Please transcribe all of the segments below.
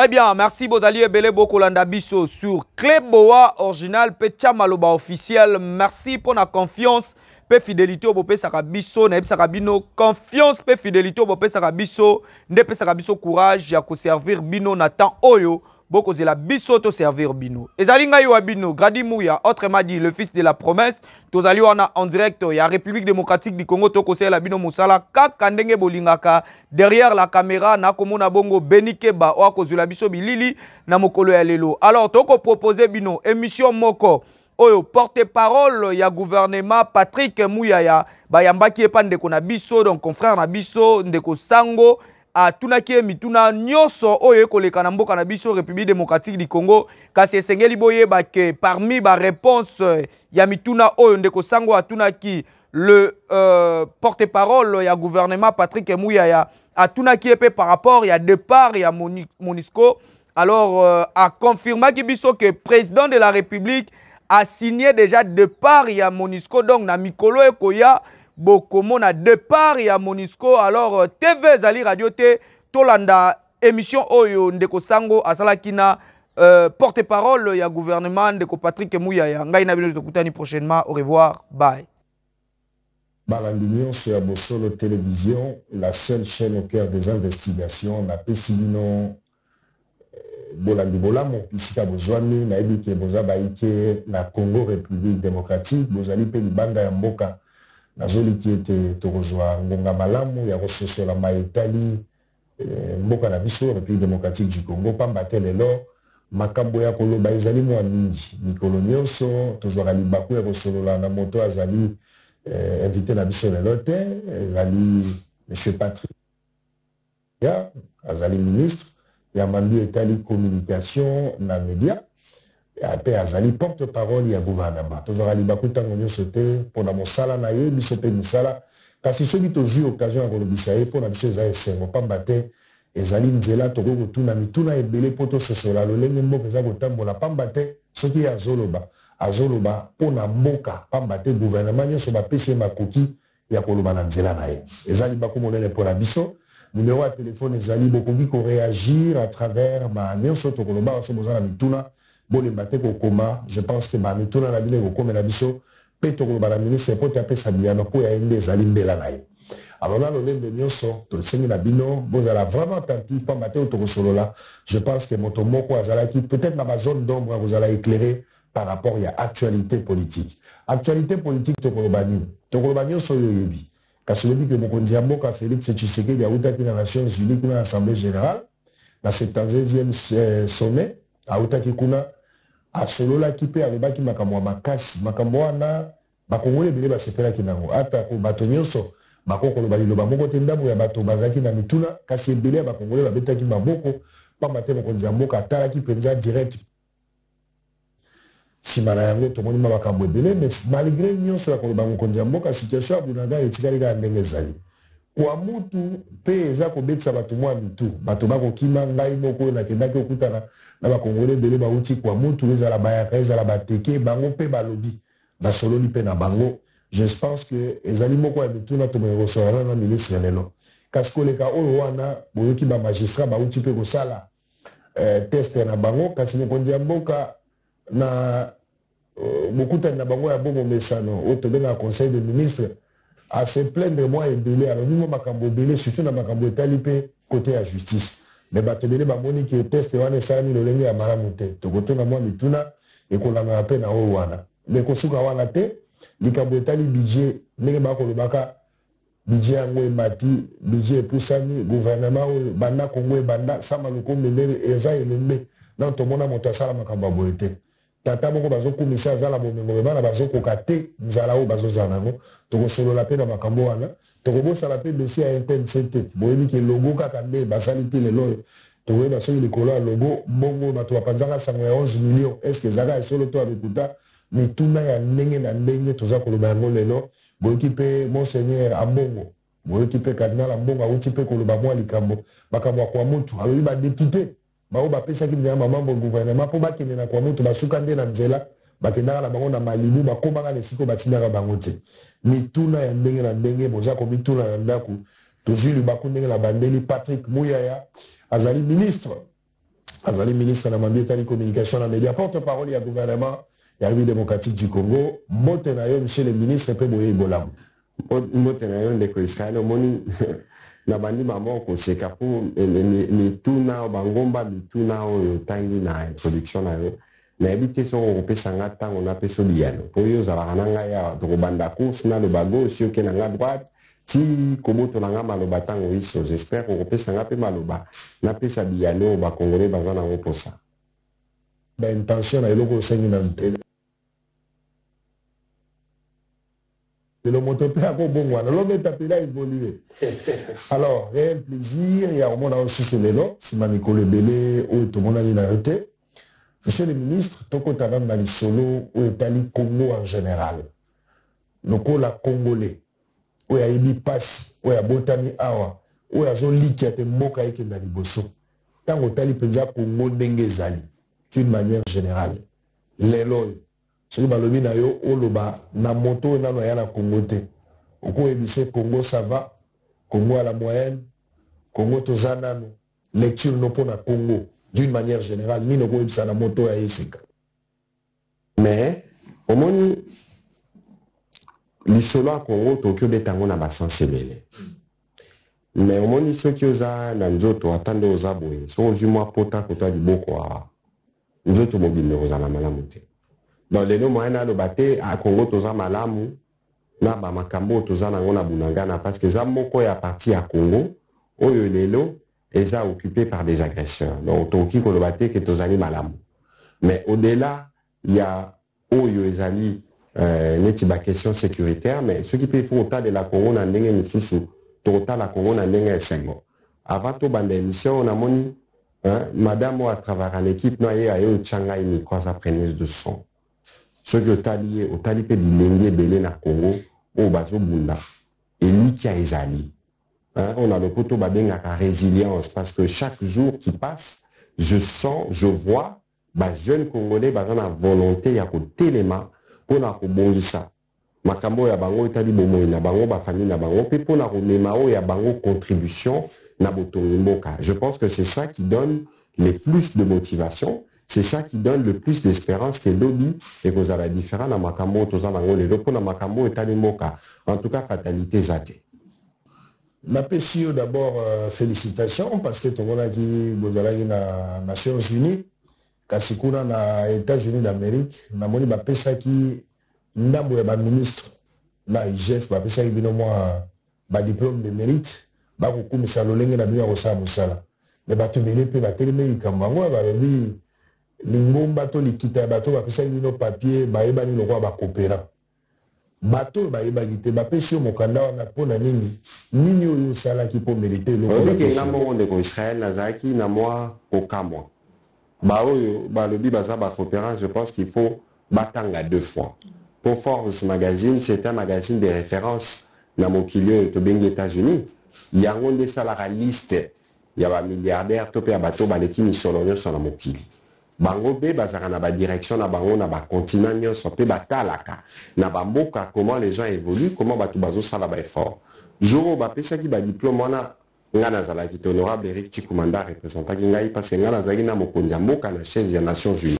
Très bien, merci Bodali Ebele Bokolanda Biso sur Kleboa original Pecha Maloba officiel. Merci pour la confiance, pe fidélité au Bopé Sakabiso, Naib Sakabino, confiance, pe fidélité au Bopé Sakabiso, Nepe Sakabiso courage, ya ko servir Bino Nathan Oyo. Boko la biso to servir bino. Ezalinga yo bino, Gradi Mouya, autrement dit le fils de la promesse, tozali wana en direct ya République démocratique du Congo to kosela bino musala kaka ndenge bolingaka derrière la caméra na komona bongo Benikeba o akozula biso bilili na mokolo ya lelo. Alors toko proposer bino émission moko oyo porte-parole ya gouvernement Patrick Muyaya bayambaki epande ko na biso donc confrère na biso ndeko Sango a tunaki mituna nyoso oyo koleka na mboka na biso République démocratique du Congo kasi esengeli boye ke parmi ba réponse ya mituna oyo ndeko Sango atunaki le porte-parole ya gouvernement Patrick Muyaya atunaki epe par rapport ya départ ya Monisco. Alors a confirmé ki biso que président de la République a signé déjà départ ya Monisco donc na mikolo ekoya Bokomo na départ ya Monisco. Alors TV Zali Radio T Tolanda émission Oyo Ndeko Sango asalaki na porte-parole ya gouvernement Ndeko Patrick Muyaya. Ngai na bino tokutani prochainement. Au revoir. Bye. Balandinion sur Bosolo Télévision, la seule chaîne au cœur des investigations. Na Pessilino Bolandi Bolamo, Pisika Bozwani, na Ebike Bozaba Ike, na Congo République démocratique, Bozali Pe Libanda ya Mboka. Nazoli qui était Torozwa Ngonga Malamu, ya Rososo la Maïtali, Mboka na Biso, République démocratique du Congo, Pambate Lelo, Makambo ya Koloba Ezali Mwa Mingi, Mikolo Nyonso, Tozwa Libaku ya Rosolo la Namoto Azali, invité na Biso Lelote, Ezali M. Patrick, Azali ministre, Yamambi Etali communication na média, après azali porte-parole ya gouvernement tozora libaku tango nyonso te pona mosala na ye biso pe misala kasi soki tozwi occasion ya kolobisa ye pona biso eza esengo pamba te ezali nzela toko kotuna mituna ebele po tososola lolenge mboka eza kotambola pamba te soki azoloba pona mboka pamba te gouvernement nyonso bapesi ye makoki ya koloba na nzela na ye ezali libaku monene pona biso. Numéro à téléphone ezali bokoki ko réagir à travers ma nyonso tokoloba oso bozana mituna. Bon, les bateaux au coma, je pense que ma méthode à la ville au coma, la biso, pétro la ministre, pour taper sa biano, pour y aller des alimbes la naïe. Alors là, le de Nyonso, le seigneur Nabino, vous allez vraiment attentif, pas mater au solo là. Je pense que mon tomoko azalaki, peut-être dans ma zone d'ombre, vous allez éclairer par rapport à actualité politique. Actualité politique, Tokolobani, so yoyebi. Parce que que mon diamboka Félix Tshisekedi a outé la Nations Unies pour l'Assemblée Générale, dans 70e sommet, a outé kuna a solo la kipe alobaki makambo ya makasi makambo wana bakongole bele basepelaki nango ata ko bato nyonso bakoko loba liloba moko te ndambo ya bato bazaki na mituna kasi ebele bakongole babetaki maboko pamba te mokonzi ya mboka atalaki mpenza direct nsima na yango tomoni makambo ebele mais malgré nyonso ya koloba mokonzi ya mboka situation ya bunaga etikali kaka ndenge ezali kwa mutu pe eza kobetisa bato mwa mitu bato bakokima ngai moko nakendaki okutana na bakongole ebele bauti kwa mutu ezala bayaka ezala bateke bango pe balobi basololi pe na bango. Je pense que ezali moko ya mituna tomekosolana na ministre lelo kasi koleka oyo wana boyoki bamagistrat bauti pe kosala test na bango kasi mokonzi ya mboka na bokutani na bango ya bongo mesano oyo tobengaka conseil de ministre à se plaindre moi ebele alors nous makambo ebele surtout na makambo etali pe côté ya justice mais bato ebele bamoni ke test wana esalami lolenge ya malamu te tokotuna mwa mituna ekolangaka mpe na oyo wana mais kosuka wana te likambo etali budget ndenge bakolobaka budget yango emati budget epusani gouvernement oyo banda kongo ebanda sama lokombendele eza elembe donc tomona moto asala makambo ya boye te tata moko bazokumisa azala bomengo me bana bazokoka te nzala oyo bazozala nango tokosolola mpe na makambo wana tokobosala mpe dossier ya mpnc te boyebi ke logo kaka nde basali te lelo oyo tokoyeba soki likolo ya logo mbongo bato bapanzaka sango ya 11 millions estce ezalaka esolo to abekuta mituna ya ndenge na ndenge toza koloba yango lelo boyoki mpe monseigneur ambongo boyoki mpe kardinal ambongo awuti mpe koloba mwa likambo makambo ya kwa mutu alobi badepute bao bapesaki nzela mamambo gouvernement mpo bakende na kwa mutu basuka nde na nzela bakendaka na bango na malibu bakomaka na esika batindaka bango te mituna ya ndenge na ndenge boza komituna na ndako tozwi libaku ndenge na bandeli Patrick Muyaya azali ministre Azali ministre de la Mambietani Communication et Média, porte-parole du gouvernement de la République démocratique du Congo. Motenayo, monsieur le ministre, peut boyer Bolam. Motenayo, de Israël, moni na bandi maman ko se kapo ni tuna bangomba ni tuna o tangi na production na yo na habité so on peut sangata on a peso liano pour yo za bananga ya to banda ko sina le bago si ok na droite ti komoto na nga maloba tango iso j'espère qu'on peut sangape maloba na pesa liano ba congolais bazana ngo posa ba intention na eloko sengi na mte le motope à Bongwana, l'homme est appelé à évoluer. Alors, il y a un plaisir, il y a au monde aussi sur les lots, si Maniko le Bélé ou tout le monde a dit la réalité. Monsieur le ministre, Toko Tanam Mali Solo ou Italie Congo en général. Donc, la Congolais, ou ya Ibi Passi, ou ya Botami Awa, ou ya Zoli qui a été moka eke na liboso. Tant que Tali Penza Congo Dengue Zali, d'une manière générale. Les lois. Ce que balobi na yo oloba na moto na no ya na Congo te. Oko ebise Congo ça va, Congo à la moyenne, Congo tozana no. Lecture no pour na Congo d'une manière générale ni no ko ebisa na moto ya esika. Mais au moni lisolo a Congo Tokyo betango na basansebele. Mais au moni ceux qui oza na nzoto atando oza boye. So ozuma pota kota di boko a nzoto mobile oza na malamu te. Dans les noms moyens de battre à Congo toza malamu na ba makambo toza na ngona bunangana parce que za moko ya parti à Congo oyo lelo eza occupé par des agresseurs donc toki ko le battre que tozani malamu mais au-delà il y a oyo ezali neti ba question sécuritaire mais ce qui peut faut autant de la Congo na ndenge mususu total la Congo na ndenge esengo avant to bande émission on a moni madame à travers en équipe na ye ayo Shanghai ni quoi sa preneuse de son. Ce que au tali pe bilenge belé na Congo au bazo bunda et lui qui a ezali on a le poto babenga la résilience parce que chaque jour qui passe je sens je vois ba jeune congolais bazana la volonté ya ko telema pona ko bongisa makambo ya bango etali bomo na bango ba famille na bango pe pona ko memao ya bango contribution na botongi mboka. Je pense que c'est ça qui donne les plus de motivation. C'est ça qui donne le plus d'espérance que lobby et que vous avez différent dans Makambo, tous en anglais, le pour Makambo et Tanimoka. En tout cas, fatalité zate. N'apprécie d'abord félicitations parce que tout le monde a dit vous allez na Nations Unies, Kassikuna na États-Unis d'Amérique, na moni ba pesa ki ndambo ya ba ministre na IGF ba pesa ki bino moi ba diplôme de mérite ba ko kumisa lolenge na biya ko sa musala. Mais ba to bele pe ba teleme ikambango ba lobi lingomba to likita bato ba pesa bino papier ba yeba ni lokwa ba coopérant. Bato ba yeba gite ba pesi mokanda wana pona nini oyo sala ki po mériter lokwa. On dit que na monde ko Israël nazaki na moi ko kamwa. Ba oyo ba lobi baza ba coopérant, je pense qu'il faut batanga deux fois. Pour Forbes magazine, c'est un magazine de référence na mokili to bengi États-Unis. Yango de salara liste ya ba milliardaire to pe bato ba leki misolo nyoso na mokili. Bango be bazaka na ba direction na bango na ba continent nyonso pe batalaka na bamboka comment les gens évoluent comment bato bazo sala ba effort jour ba pesa ki ba diplôme wana ngana zala ki honorable Eric Chikumanda représentant ki ngai parce que ngana zaki na mokonzi mboka na chaise ya Nations Unies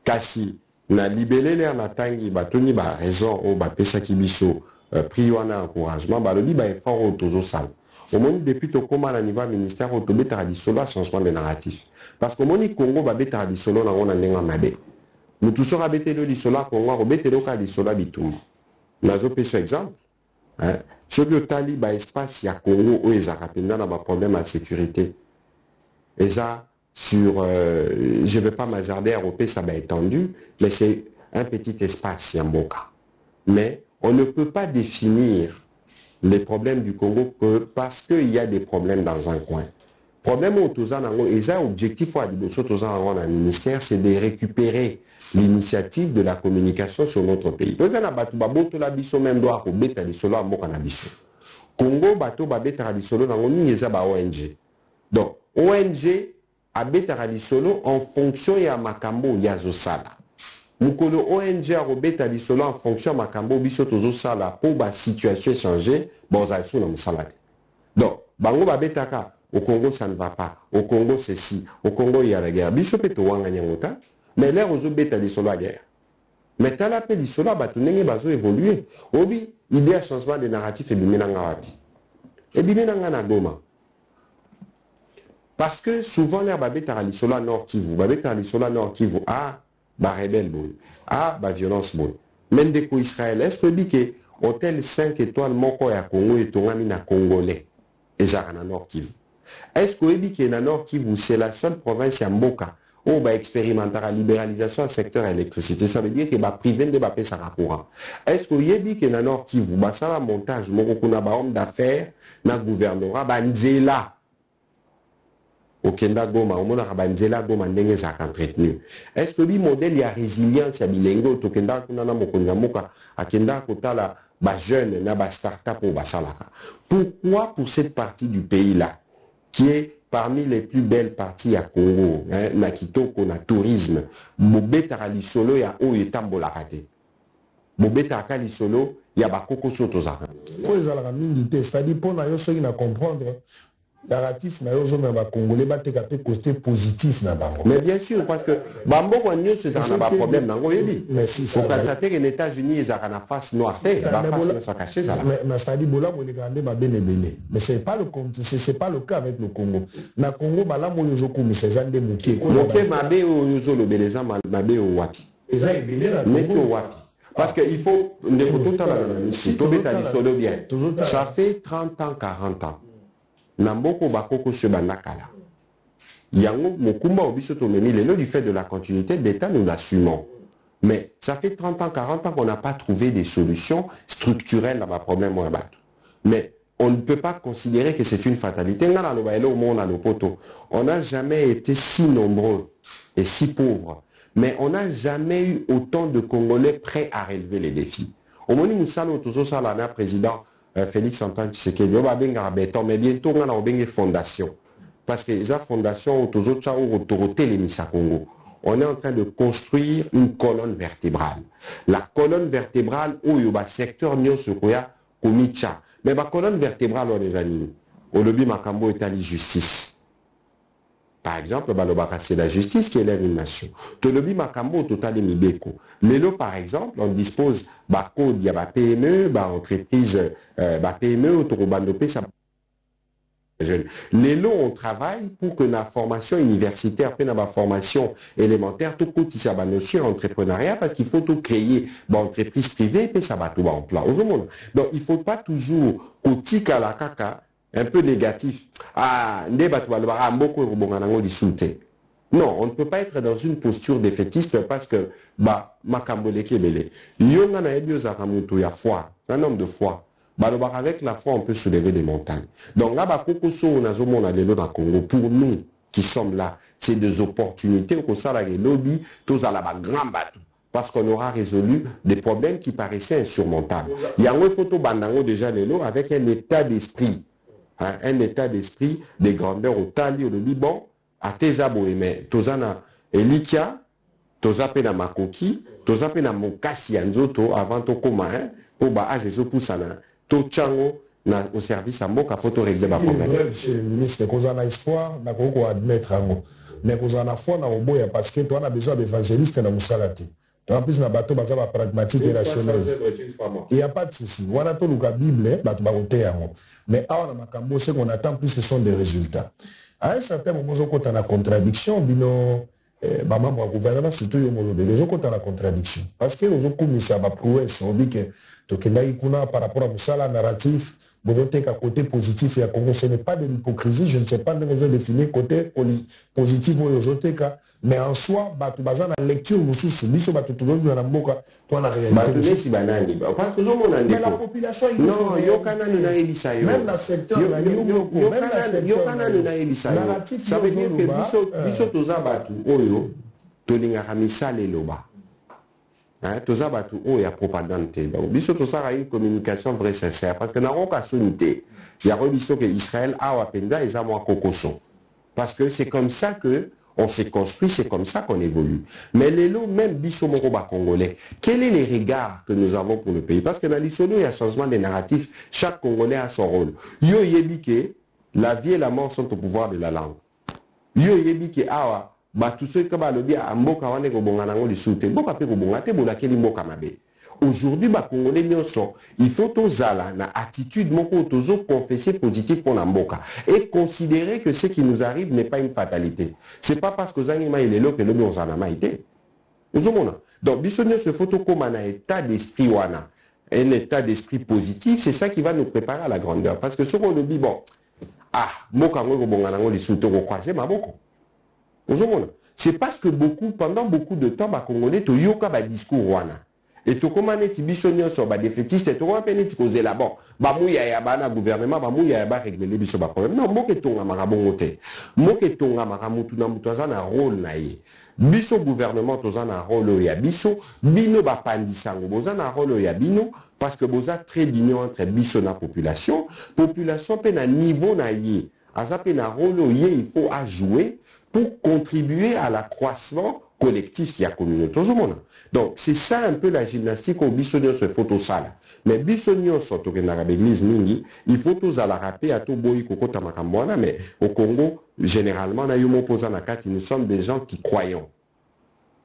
kasi na libelele na tangi batoni ba raison o ba pesa ki biso prix wana encouragement ba lobi ba effort o tozo sala au moins depuis to koma na niveau ministère o to betara di solo changement de narratif. Parce que moni Congo ba beta di solo na ngona ndenga mabe. Mutu sora betelo di solo Congo ko betelo ka di solo bitumba. Nazo peso exemple. Ce que tali ba espace ya Congo o ezaka penda na ba problème de sécurité. Et ça sur je vais pas m'hasarder à roper ça ba étendu, mais c'est un petit espace yamboka. Mais on ne peut pas définir les problèmes du Congo que parce qu'il y a des problèmes dans un coin. Problème au Tozanango, et ça, objectif au Tozanango dans le ministère, c'est de récupérer l'initiative de la communication sur notre pays. Tozana batu baboto la biso même doit ko beta di solo amoka na biso. Congo bato babeta di solo nango ni eza ba ONG. Donc ONG a beta di solo en fonction ya makambo ya zosala. Mukolo ONG a robeta di solo en fonction makambo biso tozo sala pour ba situation changer bon za sou na musala. Donc bango babetaka au Congo ça ne va pas, au Congo c'est ci, au Congo il y a la guerre. Biso peto wanga nyangota, mais l'air aux beta des solo la guerre. Mais t'as l'appel des solo bah tout n'engé bazo évoluer. Obi idée à changement de narratif et bimenanga wapi. Et bimenanga na Goma. Parce que souvent l'air babé t'as l'isolo Nord Kivu, babé t'as l'isolo Nord Kivu, ah bah rebelle boy, ah bah violence boy. Même des coups Israël, est-ce que que hôtel 5 étoiles moko ya Congo et tongami na Congolais et ça na Nord Kivu. Est-ce que na Nord Kivu c'est la seule province ya Mboka où va expérimenter la libéralisation du secteur électricité, ça veut dire que va priver de baper sa courant. Est-ce que na Nord Kivu ba ça montage moko kuna ba homme d'affaires na gouvernorat ba nzela au Kenda Goma, au Mona Rabanzela Goma ndenge za entretenu. Est-ce que le modèle y a résilience ya bilengo to Kenda kuna na mokonga moka a Kenda kotala ba jeune na ba start-up ou ba salaka. Pourquoi pour cette partie du pays là qui est parmi les plus belles parties à Congo, na kitoko na tourisme, bobeta ali solo ya o etambola kate. Bobeta kali solo ya ba koko soto zaka. Ko ezala mingi te, c'est-à-dire pour na yo soki na comprendre narratif na yo zo na ba congolais ba te kapé côté positif na bango. Mais bien sûr parce que bambo ko nyo ce ça na ba problème nango yebi. Mais si ça quand ça les États-Unis ils ont na face noire te ba face ça caché ça là. Mais c'est-à-dire bola mo le gandé ba benebele. Mais c'est pas le c'est pas le cas avec le Congo. Na Congo bala mo yo zo ko mi sezande muke. Muke mabe o yo zo lo beleza mabe o wapi. Eza ebele na Congo wapi. Parce qu'il faut ça fait 30 ans, 40 ans. Namboko bakoko se banakala. Yango mokumba obiso tomemi lelo du fait de la continuité d'État nous l'assumons. Mais ça fait 30 ans, 40 ans qu'on n'a pas trouvé des solutions structurelles à ma problème ou à battre. Mais on ne peut pas considérer que c'est une fatalité. On n'a jamais été si nombreux et si pauvres. Mais on n'a jamais eu autant de Congolais prêts à relever les défis. Au moment où nous sommes le président Félix Antoine Tshisekedi, mais bientôt on a une fondation. Parce que les fondations Congo. On est en train de construire une colonne vertébrale. La colonne vertébrale où il y a un secteur Komicha. Mais la colonne vertébrale, on les anime. Au lobby Makambo est allé justice. Par exemple, c'est la justice qui élève une nation. Tolobi Makambo, total et Mibeko. Lelo, par exemple, on dispose code, il y a ma PME, entreprise, PME, autorobandope, ça. Lelo, on travaille pour que la formation universitaire, après la formation élémentaire, tout côté ça va notion entrepreneuriat parce qu'il faut tout créer, entreprise privée, puis ça va tout en plan. Donc, il ne faut pas toujours côté à la caca. Un peu négatif. Non, on ne peut pas être dans une posture défaitiste parce que un homme de foi. Avec la foi, on peut soulever des montagnes. Donc là, pour nous qui sommes là, c'est des opportunités parce qu'on aura résolu des problèmes qui paraissaient insurmontables. Il y a une photo bandango déjà avec un état d'esprit. Un état d'esprit de grandeur au Tali, au Liban, à Tezabo et mais Tozana Elikia, Tozapena Makoki, Tozapena Mokasi Anzoto avant to coma, pour ba Ajezo Poussana, Tochango au service à Moka pour régler ma problème. Monsieur le ministre, qu'on a espoir, n'a qu'on admettre à moi. Mais qu'on a foi dans le boya parce que toi on a besoin d'évangélistes dans Moussalati. En plus, na bateau bazaba pragmatique et rationnel. Il n'y a pas de souci. On a tout le Bible, mais on a makambo, ce qu'on attend plus, ce sont des résultats. À un certain moment, on a la contradiction, bino, membre du gouvernement, surtout les autres ont la contradiction. Parce que les autres ça va prouesse, on dit que par rapport à Moussala narratif, vous votez qu'à côté positif et à Congo, ce n'est pas de l'hypocrisie, je ne sais pas de raison définir côté positif ou aux autres cas, mais en soi, tu bases la lecture, nous sommes toujours dans la boca, toi la réalité. Mais la population, non, même la secteur, narratif, ça veut dire que biso tozabatu oyo tolinga misala eloba. Tozabatu oyo ya propagande. Donc biso tosara une communication vraie sincère parce que na roka sunité. Il y a rebiso que Israël a wapenda eza mwa kokoso. Parce que c'est comme ça que on s'est construit, c'est comme ça qu'on évolue. Mais les lots, même biso moroba congolais, quel est les regards que nous avons pour le pays? Parce que dans l'isolo, il y a changement des narratifs, chaque Congolais a son rôle. Yo yebike la vie et la mort sont au pouvoir de la langue. Yo yebi ke awa ba tous ceux qui ba lobi amboka wane ko bonga nango lisute boka pe ko bonga te bola keli mboka mabe. Aujourd'hui ba congolais nyonso il faut tozala na attitude moko tozo confesser positif pour mboka et considérer que ce qui nous arrive n'est pas une fatalité. C'est pas parce que zangi ma ilelo que lobi ozana maité. Ozomona. Donc biso nyonso faut tokoma na état d'esprit wana. Un état d'esprit positif, c'est ça qui va nous préparer à la grandeur parce que ce qu'on nous dit bon c'est parce que pendant beaucoup de temps, les Congolais ont eu un discours. Et tout comme on est bisonnion sur des défaitistes, et tout comme on est posé là-bas, il y a un gouvernement, il y a un régler les problèmes. Non, moi, je suis un marabongoté. Moi, je suis un marabongoté. Moi, je un rôle. Biso gouvernement, tu as un rôle. Biso, bino, pandisango, tu as un rôle. Bino, parce que vous avez très d'union entre biso et la population. Population, peut un niveau naïe. Un rôle, il faut jouer pour contribuer à l'accroissement collectif de la communauté. Donc, c'est ça un peu la gymnastique au bisognon se photo sale. Mais bisognon surtout que dans l'église Ningi, il faut tous à la rappeler à tout boy koko tamakambwana, mais au Congo, généralement, nous sommes des gens qui croyons.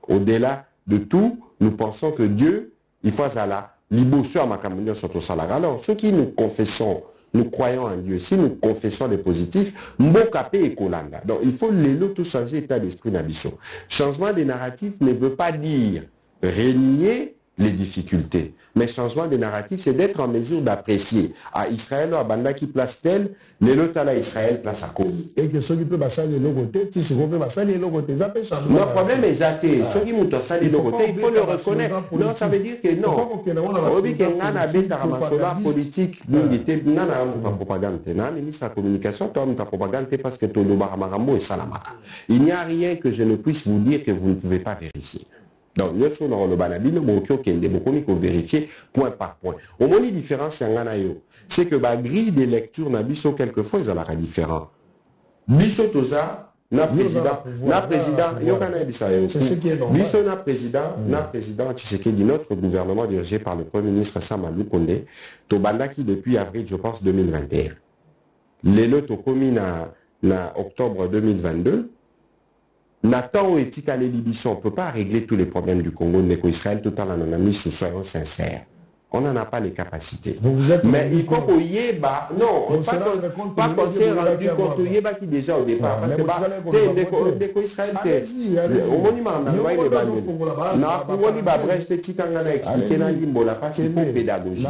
Au-delà de tout, nous pensons que Dieu, il faut à la libération à makambonia surtout sale. Alors, ceux qui nous confessons, nous croyons en Dieu, si nous confessons les positifs, Mbokapé et Kolanda. Donc, il faut tout changer l'état d'esprit d'Abisso. Changement des narratifs ne veut pas dire renier les difficultés. Mais changement de narratif, c'est d'être en mesure d'apprécier. À Israël, à Banda qui place tel, les autres à Israël place à Komi. Et que ceux qui peuvent passer les côté, si ceux qui peuvent passer les côté, ça peut changer. Le problème est athée. Ceux qui montent ça les côté, il faut le reconnaître. Non, ça veut dire que non. Obi Kengan habite à Ramasola politique, l'unité, non, non, propagande. Non, ministre de la communication, toi, ta propagande parce que Tolo Baramarambo et Salamaka. Il n'y a rien que je ne puisse vous dire que vous ne pouvez pas vérifier. Donc, nous sommes dans le banabino, nous avons vérifier point par point. Au moins, la différence, c'est que la grille de lecture n'a biso quelquefois, ils ont la différent. Biso toza, na président, biso na président, Tshisekedi, notre gouvernement dirigé par le Premier ministre Samalou Kondé, Tobanda qui depuis avril, je pense, 2021. L'élo to commis na octobre 2022. Nathan et Tika Libisson, on ne peut pas régler tous les problèmes du Congo, Israël, total en a mis, soyons sincères. On n'en a pas les capacités. Mais il faut qu'on y ait, non, pas qu'on s'est rendu compte, il y a qui déjà au départ. Parce que Israël, au monument, on a eu les bandes. Na Brest, Tika a expliqué dans l'Imbola, parce qu'il faut pédagogie.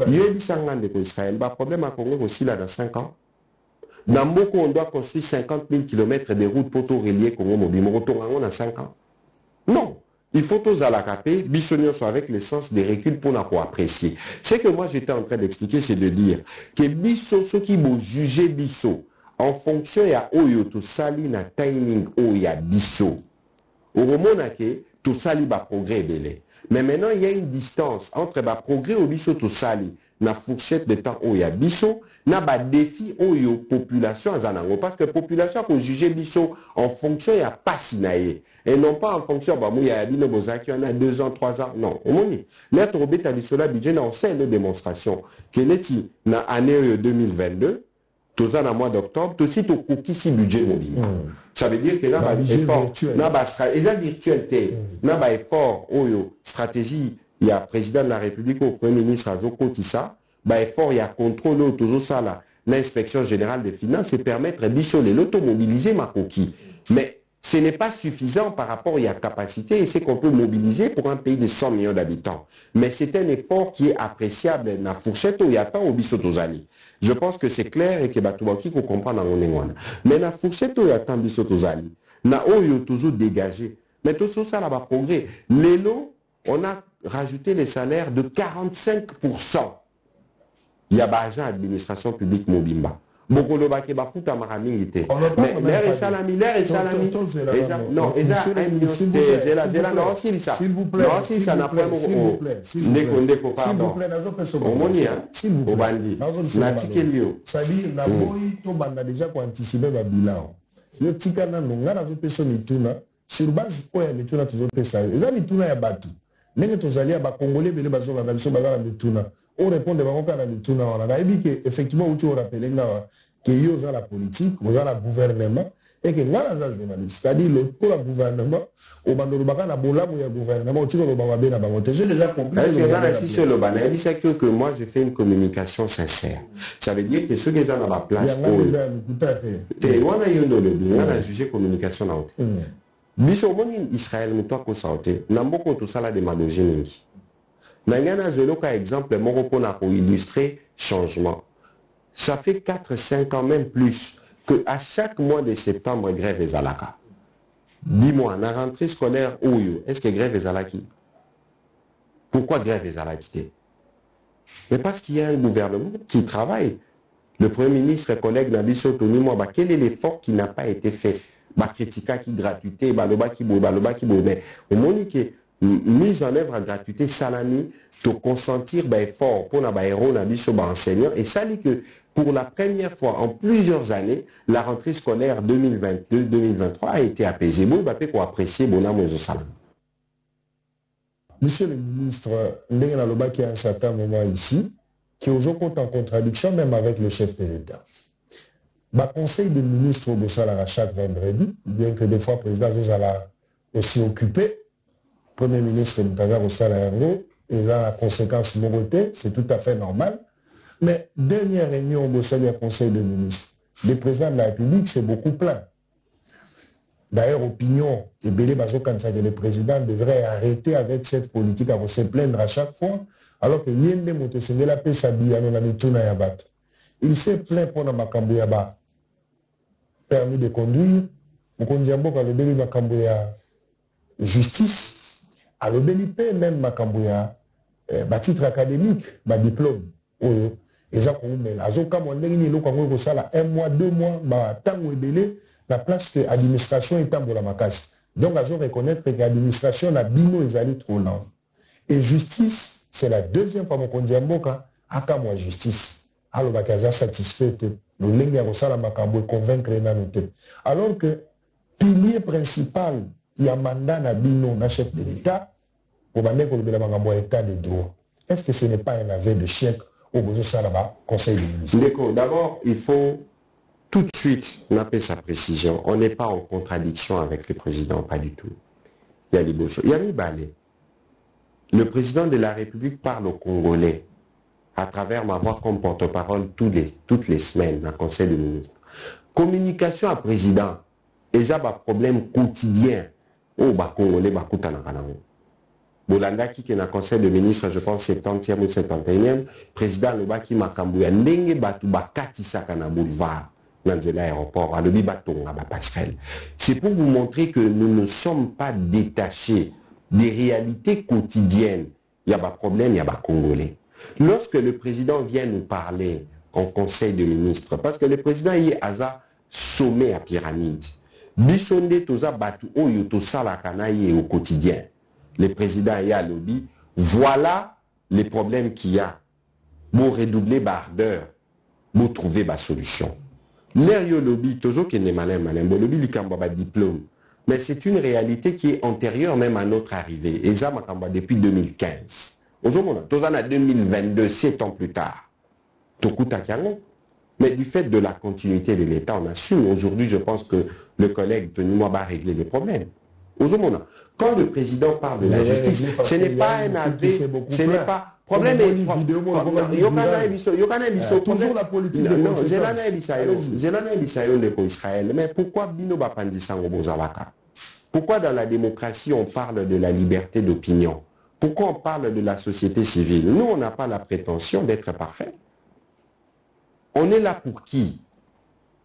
Il y a des Israël, le problème à Congo aussi là dans 5 ans. Dans Mboko, on doit construire 50 000 km de routes pour tout relier Congo Mobile. On retourne en 5 ans. Non. Il faut tous à la capter, Bissonnion soit avec l'essence des reculs pour apprécier. Ce que moi j'étais en train d'expliquer, c'est de dire que Bisso, ceux qui vont juger Bisso, en fonction de Oyo, tout sali na timing Oya Bisso. Au moment où tout sali va progrès belé. Mais maintenant, il y a une distance entre le progrès au Bisso tout sali, na fourchette de temps Oya Bisso, na ba défi Oyo population à Zanango. Parce que la population a jugé Bisso en fonction de la passinaye. Et non pas en fonction, bah, il y a Abino Bozaki, on a 2 ans, 3 ans. Non, au moins, l'être au bêta cela budget, on sait une démonstration. Qu'il est dans l'année 2022, tout en mois d'octobre, tout de suite au cookie si budget mobile. Ça veut dire que là, effort, n'a effort, stratégie, il y a président de la République, au Premier ministre Azoko Tissa, effort, il y a contrôle, tout ça là, l'inspection générale des finances, et permettre de l'automobiliser ma coquille. Mais ce n'est pas suffisant par rapport à la capacité et c'est qu'on peut mobiliser pour un pays de 100 millions d'habitants. Mais c'est un effort qui est appréciable dans la fourchette où il y a tant au Bissotozali. Je pense que c'est clair et que Batouaki qu'on comprend dans mon émoine. Mais dans la fourchette où il y a tant Bissotozali, na où il y a toujours dégagé. Mais tout ça là va progrès. L'élo, on a rajouté les salaires de 45%. Il y a pas agent administration publique Mobimba. Beaucoup de baki bafuta maramingité. Mais l'air est salami. Non, non, s'il vous plaît. Non, si ça n'a pas ndeko pardon. S'il vous plaît. C'est-à-dire, la boy tobanda déjà pour anticiper le bilan. Le tikana nonga na zo peso mituna sur base oya mituna tuzo pesa. Eza mituna ya batu. Ndenge tozali ya ba congolais bele bazo ba biso bazala mituna. On répond de bango kana mituna wana. Na ebi que effectivement uti on rappelle nga que yo dans la politique, dans le gouvernement, et que nga la journaliste, c'est-à-dire pour le gouvernement, au bandolobaka na bolamou ya gouvernement, au tiko lobaka na bangote. J'ai déjà compris. Est-ce que là, si sur le banal, il sait que moi je fais une communication sincère. Ça veut dire que ceux qui sont dans la place, on a jugé communication dans l'autre. Biso moni Israël muto ko sauté namboko to sala démagogie mingi nangana zelo ka exemple moko pona pour illustrer changement. Ça fait 4-5 ans même plus que à chaque mois de septembre grève les alaka. Dis-moi, la rentrée scolaire ouyo, est-ce que grève les alaki? Pourquoi grève les alaki? Mais parce qu'il y a un gouvernement qui travaille. Le Premier ministre collègue Nabiso Tony Mwaba, quel est l'effort qui n'a pas été fait? Ba critica qui gratuité, baloba qui bo, mais au moment que mise en œuvre à gratuité salami, to consentir ba effort pour na ba héros Nabiso ba enseignant, et ça dit que pour la première fois en plusieurs années, la rentrée scolaire 2022-2023 a été apaisée. Bon, bah pour apprécier bon amour salam. Monsieur le ministre, Ndenge Naloba qui a un certain moment ici, qui est en contradiction même avec le chef de l'État. Le conseil des ministres au Bossala chaque vendredi, bien que des fois le président Josala aussi occupé, Premier ministre Mutaga Bossala Yango, et là la conséquence Moroté, c'est tout à fait normal. Mais dernière réunion au Bossala conseil des ministres, le président de la République c'est beaucoup plein. D'ailleurs, opinion, et Bélé Bazokansa, que le président devrait arrêter avec cette politique à se plaindre à chaque fois, alors que Yende Motosenge la paix s'habille à Nonanituna Yabat. Il s'est plaint pour Namakambo Yaba. Permis de conduire, Mokondiambo a le Bélé Makambo ya justice, à le Bélé paix même Makambo ya titre académique, diplôme. Et ça, Azoka Mondeni, Lokango Sala, 1 mois, 2 mois, Tango et Bélé, la place que l'administration est en Makasi. Donc, à reconnaître que l'administration a bino et allé trop lent. Et justice, c'est la deuxième fois qu'on dit à Mboka, à moi justice. Alors, Bakaza satisfait, le lingue à Makambo convaincre les nanotés. Alors que, pilier principal, il y a mandat na bino, na chef de l'État, pour demander qu'on le Makambo état de droit. Est-ce que ce n'est pas un aveu de chèque au besoin Salaba, conseil des ministres? D'abord, il faut tout de suite, on appelle sa précision. On n'est pas en contradiction avec le président, pas du tout. Il y a des beaux choses. Il y a Mibale. Le président de la République parle aux Congolais à travers ma voix comme porte-parole toutes les semaines dans le Conseil des ministres. Communication à président, et ça, un problème quotidien. Oh, Congolais, Bolanda qui est dans le Conseil des ministres, je pense 70e ou 71e, président Lobaki Makambouya, Ndenge Batu Bakati Sakana Boulevard. C'est pour vous montrer que nous ne sommes pas détachés des réalités quotidiennes. Il y a pas de problème, il y a pas de Congolais. Lorsque le président vient nous parler en conseil de ministres, parce que le président est à sommet à pyramide, Bissonde toza batu oyo to sala kanaye au quotidien. Le président est à lobby, voilà les problèmes qu'il y a. Pour redoubler l'ardeur, pour trouver la solution. L'air lobby, toujours qui n'est malin, lobby likamba diplôme. Mais c'est une réalité qui est antérieure même à notre arrivée. Et ça, depuis 2015. Aujourd'hui, on a 2022, 7 ans plus tard. Mais du fait de la continuité de l'État, on assume. Aujourd'hui, je pense que le collègue Tony Mwaba a réglé les problèmes. Aujourd'hui, quand le président parle de la justice, ce n'est pas un avis, ce n'est pas... Problème est toujours la politique de Israël. Mais pourquoi Bino Bapandisa Ngobozalaka? Pourquoi dans la démocratie on parle de la liberté d'opinion? Pourquoi on parle de la société civile? Nous, on n'a pas la prétention d'être parfait. On est là pour qui?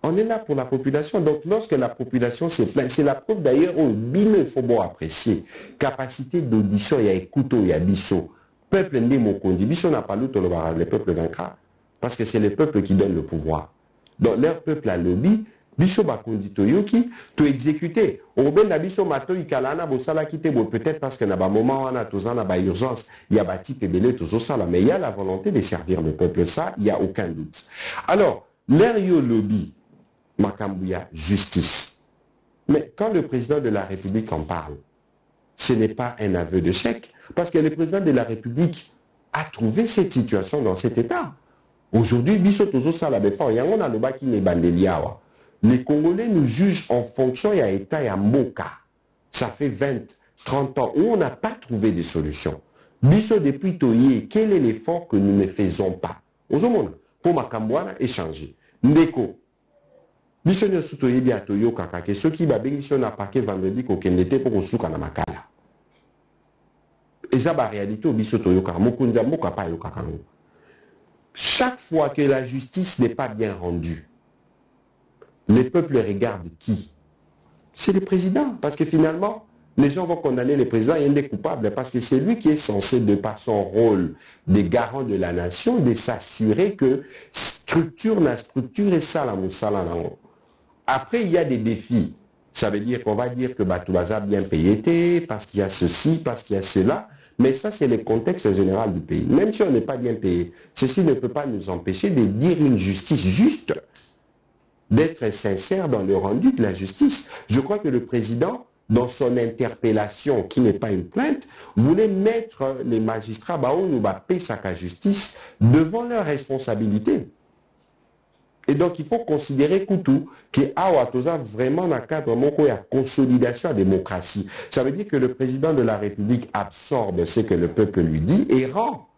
On est là pour la population. Donc, lorsque la population se plaint, c'est la preuve d'ailleurs où Bino, il faut bien apprécier. Capacité d'audition, il y a écoute, il y a bisso. Peuple n'est mon condi. Bisso n'a pas l'autre, le peuple vaincra. Parce que c'est le peuple qui donne le pouvoir. Donc, leur peuple a lobby. Bisso ba condi to yoki, to exécuter. Au ben la bisso mato ikalana bosala kite bo peut-être parce que na ba moment on a tozana ba urgence, il y a ba type belé tozo sala, mais il y a la volonté de servir le peuple, ça, il y a aucun doute. Alors, leur yo lobby, Makambouya, justice. Mais quand le président de la République en parle, ce n'est pas un aveu de chèque, parce que le président de la République a trouvé cette situation dans cet état. Aujourd'hui, biso tozo sala befort yango na lobaki ne bandeliawa. Les Congolais nous jugent en fonction ya état ya mboka. Ça fait 20, 30 ans où on n'a pas trouvé de solution. Biso depuis toye, quel est l'effort que nous ne faisons pas? Ozomona pour makambwana échanger. Ndeko biso nyoso toye bia toyo kaka ke ceux qui ba bengi na paquet vendredi ko kendete pour kosuka na makala. Eza ba réalité biso toyo kaka mokunza mboka pa yo kaka. Chaque fois que la justice n'est pas bien rendue, les peuples regardent qui? C'est le président. Parce que finalement, les gens vont condamner le président et il est coupable. Parce que c'est lui qui est censé, de par son rôle de garant de la nation, de s'assurer que structure et ça, la moussala. Après, il y a des défis. Ça veut dire qu'on va dire que Batoubaza a bien payé, parce qu'il y a ceci, parce qu'il y a cela. Mais ça, c'est le contexte général du pays. Même si on n'est pas bien payé, ceci ne peut pas nous empêcher de dire une justice juste, d'être sincère dans le rendu de la justice. Je crois que le président, dans son interpellation, qui n'est pas une plainte, voulait mettre les magistrats, sa justice, devant leurs responsabilités. Et donc, il faut considérer Koutou que Awatoza vraiment dans le cadre de la consolidation de la démocratie. Ça veut dire que le président de la République absorbe ce que le peuple lui dit et rend.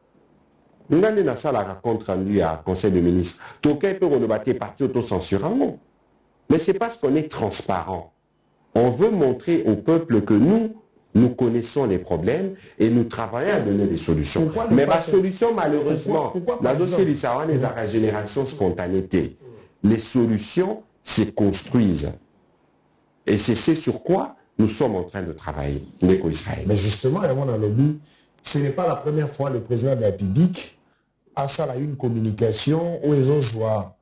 Nous avons ça la raconte rendue à Conseil de ministres. Toquet peut rebattre parti autocensurant. Mais c'est parce qu'on est transparent. On veut montrer au peuple que nous connaissons les problèmes et nous travaillons à donner des solutions. Mais ma solution, malheureusement, la génération spontanéité. Les solutions se construisent. Et c'est ce sur quoi nous sommes en train de travailler, l'éco-Israël. Mais justement, on a lobby, ce n'est pas la première fois que le président de la République a ça là une communication où ils ont soit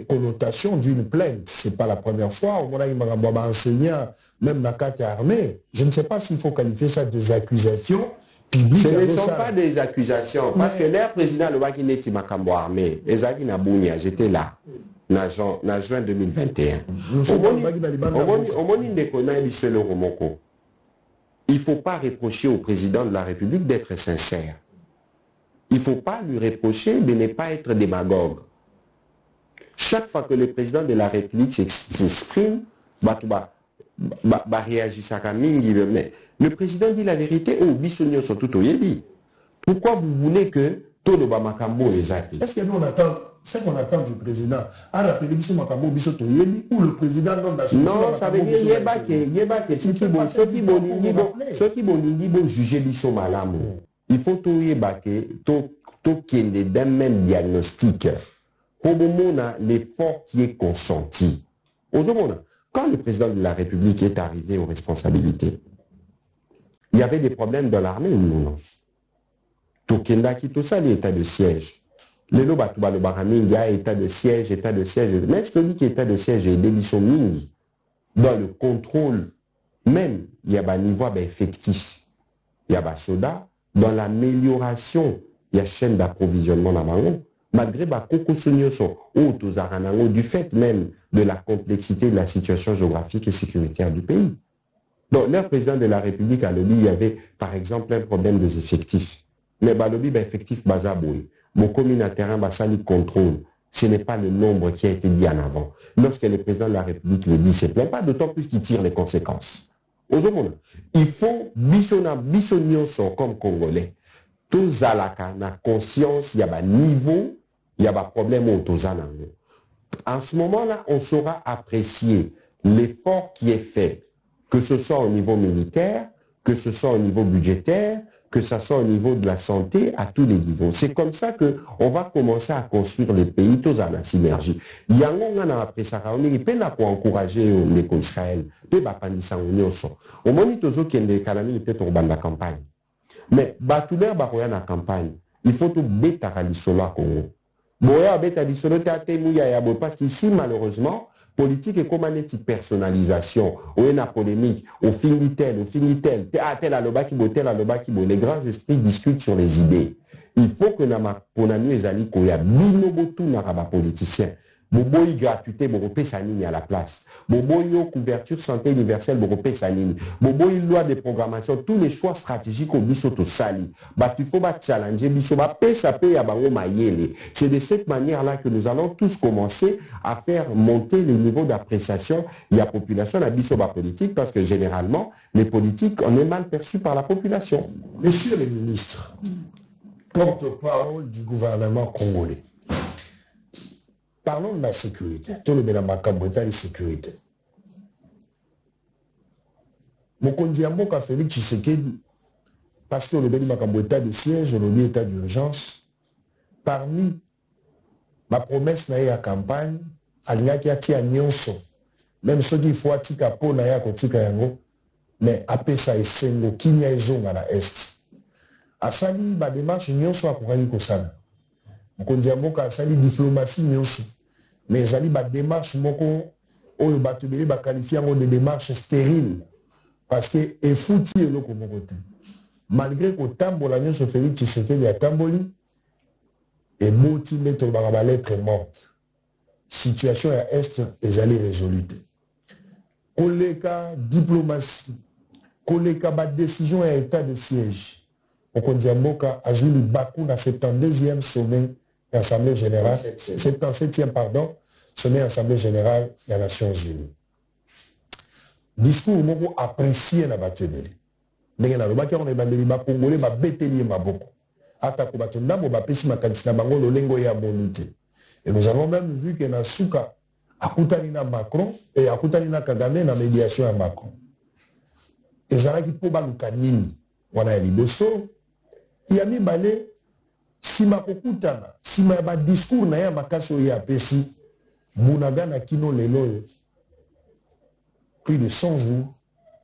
connotation d'une plainte. Ce n'est pas la première fois. On a enseignant, même dans la carte armée. Je ne sais pas s'il faut qualifier ça des accusations publiques. Ce ne sont pas des accusations. Parce que l'air président le Waki Neti Makambo armé, Ezaki Nabounia, j'étais là, en juin 2021. Il ne faut pas reprocher au président de la République d'être sincère. Il ne faut pas lui reprocher de ne pas être démagogue. Chaque fois que le président de la République s'exprime, réagit à mais le président dit la vérité. Oh, bisonio sont tout au yébi. Pourquoi vous voulez que tout le Bamakambo les acte? Est-ce que nous on attend, ce qu'on attend du président, à la prédiction Makambo bisoto yébi ou le président non la solution? Non, ça veut dire yéba ceux qui vont juger biso malamu. Il faut tout yéba tout qu'il y ait d'un même diagnostic. Pour l'effort qui est consenti. Quand le président de la République est arrivé aux responsabilités, il y avait des problèmes dans l'armée ou non? Tout ça, l'état de siège. Le Lobatuba le Baraming, il y a état de siège. Mais est-ce que dit qu'état de siège est démission mini? Dans le contrôle, même, il y a un niveau effectif. Il y a un soda. Dans l'amélioration, il y a une chaîne d'approvisionnement dans le malgré du fait même de la complexité de la situation géographique et sécuritaire du pays. Donc, le président de la République à Lobby, il y avait par exemple un problème des effectifs. Mais Lobby, effectif Bazaboui. Mon commune à terrain, Basali contrôle. Ce n'est pas le nombre qui a été dit en avant. Lorsque le président de la République le dit, c'est plein pas, d'autant plus qu'il tire les conséquences. Il faut bisonnion comme Congolais. Tous Zalaka, na conscience, il y a un niveau. Il y a un problème au Tozana. En ce moment-là, on saura apprécier l'effort qui est fait, que ce soit au niveau militaire, que ce soit au niveau budgétaire, que ce soit au niveau de la santé, à tous les niveaux. C'est comme ça qu'on va commencer à construire les pays, tous à la synergie. Il y a un après ça, on est pour encourager l'éco-Israël, peut pas pandisa union so. Au moment où tous qui ont calami peut-être au bande la campagne. Mais batouler baroya na campagne, il faut tout bêta ralissola Congo. Parce qu'ici, malheureusement, politique est comme une personnalisation. Ou une polémique, au finitel. Les grands esprits discutent sur les idées. Il faut que pour nous, les alliés, qu'il y a binobotu naraba politicien. Boboy gratuité, Bopé Sanini à la place. Boboy couverture santé universelle, Bopé Sanini. Boboy loi de programmation, tous les choix stratégiques au bisoto sali. Tu faut challenger, biso ba pesa pe ya bango mayele. C'est de cette manière-là que nous allons tous commencer à faire monter les niveaux d'appréciation de la population à biso ba politique, parce que généralement, les politiques, on est mal perçus par la population. Messieurs les ministres, porte-parole du gouvernement congolais. Parlons de la sécurité. Tout le monde a de sécurité. Mokonzi Mboka Félix Tshisekedi, parce que le état de siège, le état d'urgence, parmi ma promesse na ya campagne, alingaki ati nyonso, même ceux qui faut atika po na ya kotika yango, mais apesa esengo kinya ezonga na est. Asali ba démarche nyonso akokali kosala. Mokonzi Mboka asali diplomatie nyonso. Mais ezali ba démarche moko oyo bato bele ba qualifier ngo de démarche stérile, parce que efouti eloko moko te. Malgré que tambola nyonso Félix Tshisekedi atamboli et moti lettre ba lettre morte. Situation à est ezali résolue. Koleka diplomatie, koleka ba décision à état de siège. Mokonzi Mboka azuli baku na 72e sommet Assemblée générale, 77e, pardon, sommet Assemblée générale des Nations Unies. Discours moko apprécié na batedeli. Ndenge na lobaki on ebandeli ba congolais ba beteli maboko. Ata ko batonda mo ba pesi makanisi na bango lolengo ya monité. Et nous avons même vu que na suka akutani na Macron et akutani na Kagame na médiation à Macron. Ezalaki po baluka nini wana ya liboso ya mibale sima kokutana sima ba discours na ya makaso ya pesi bunagana kino lelo plus de 100 jours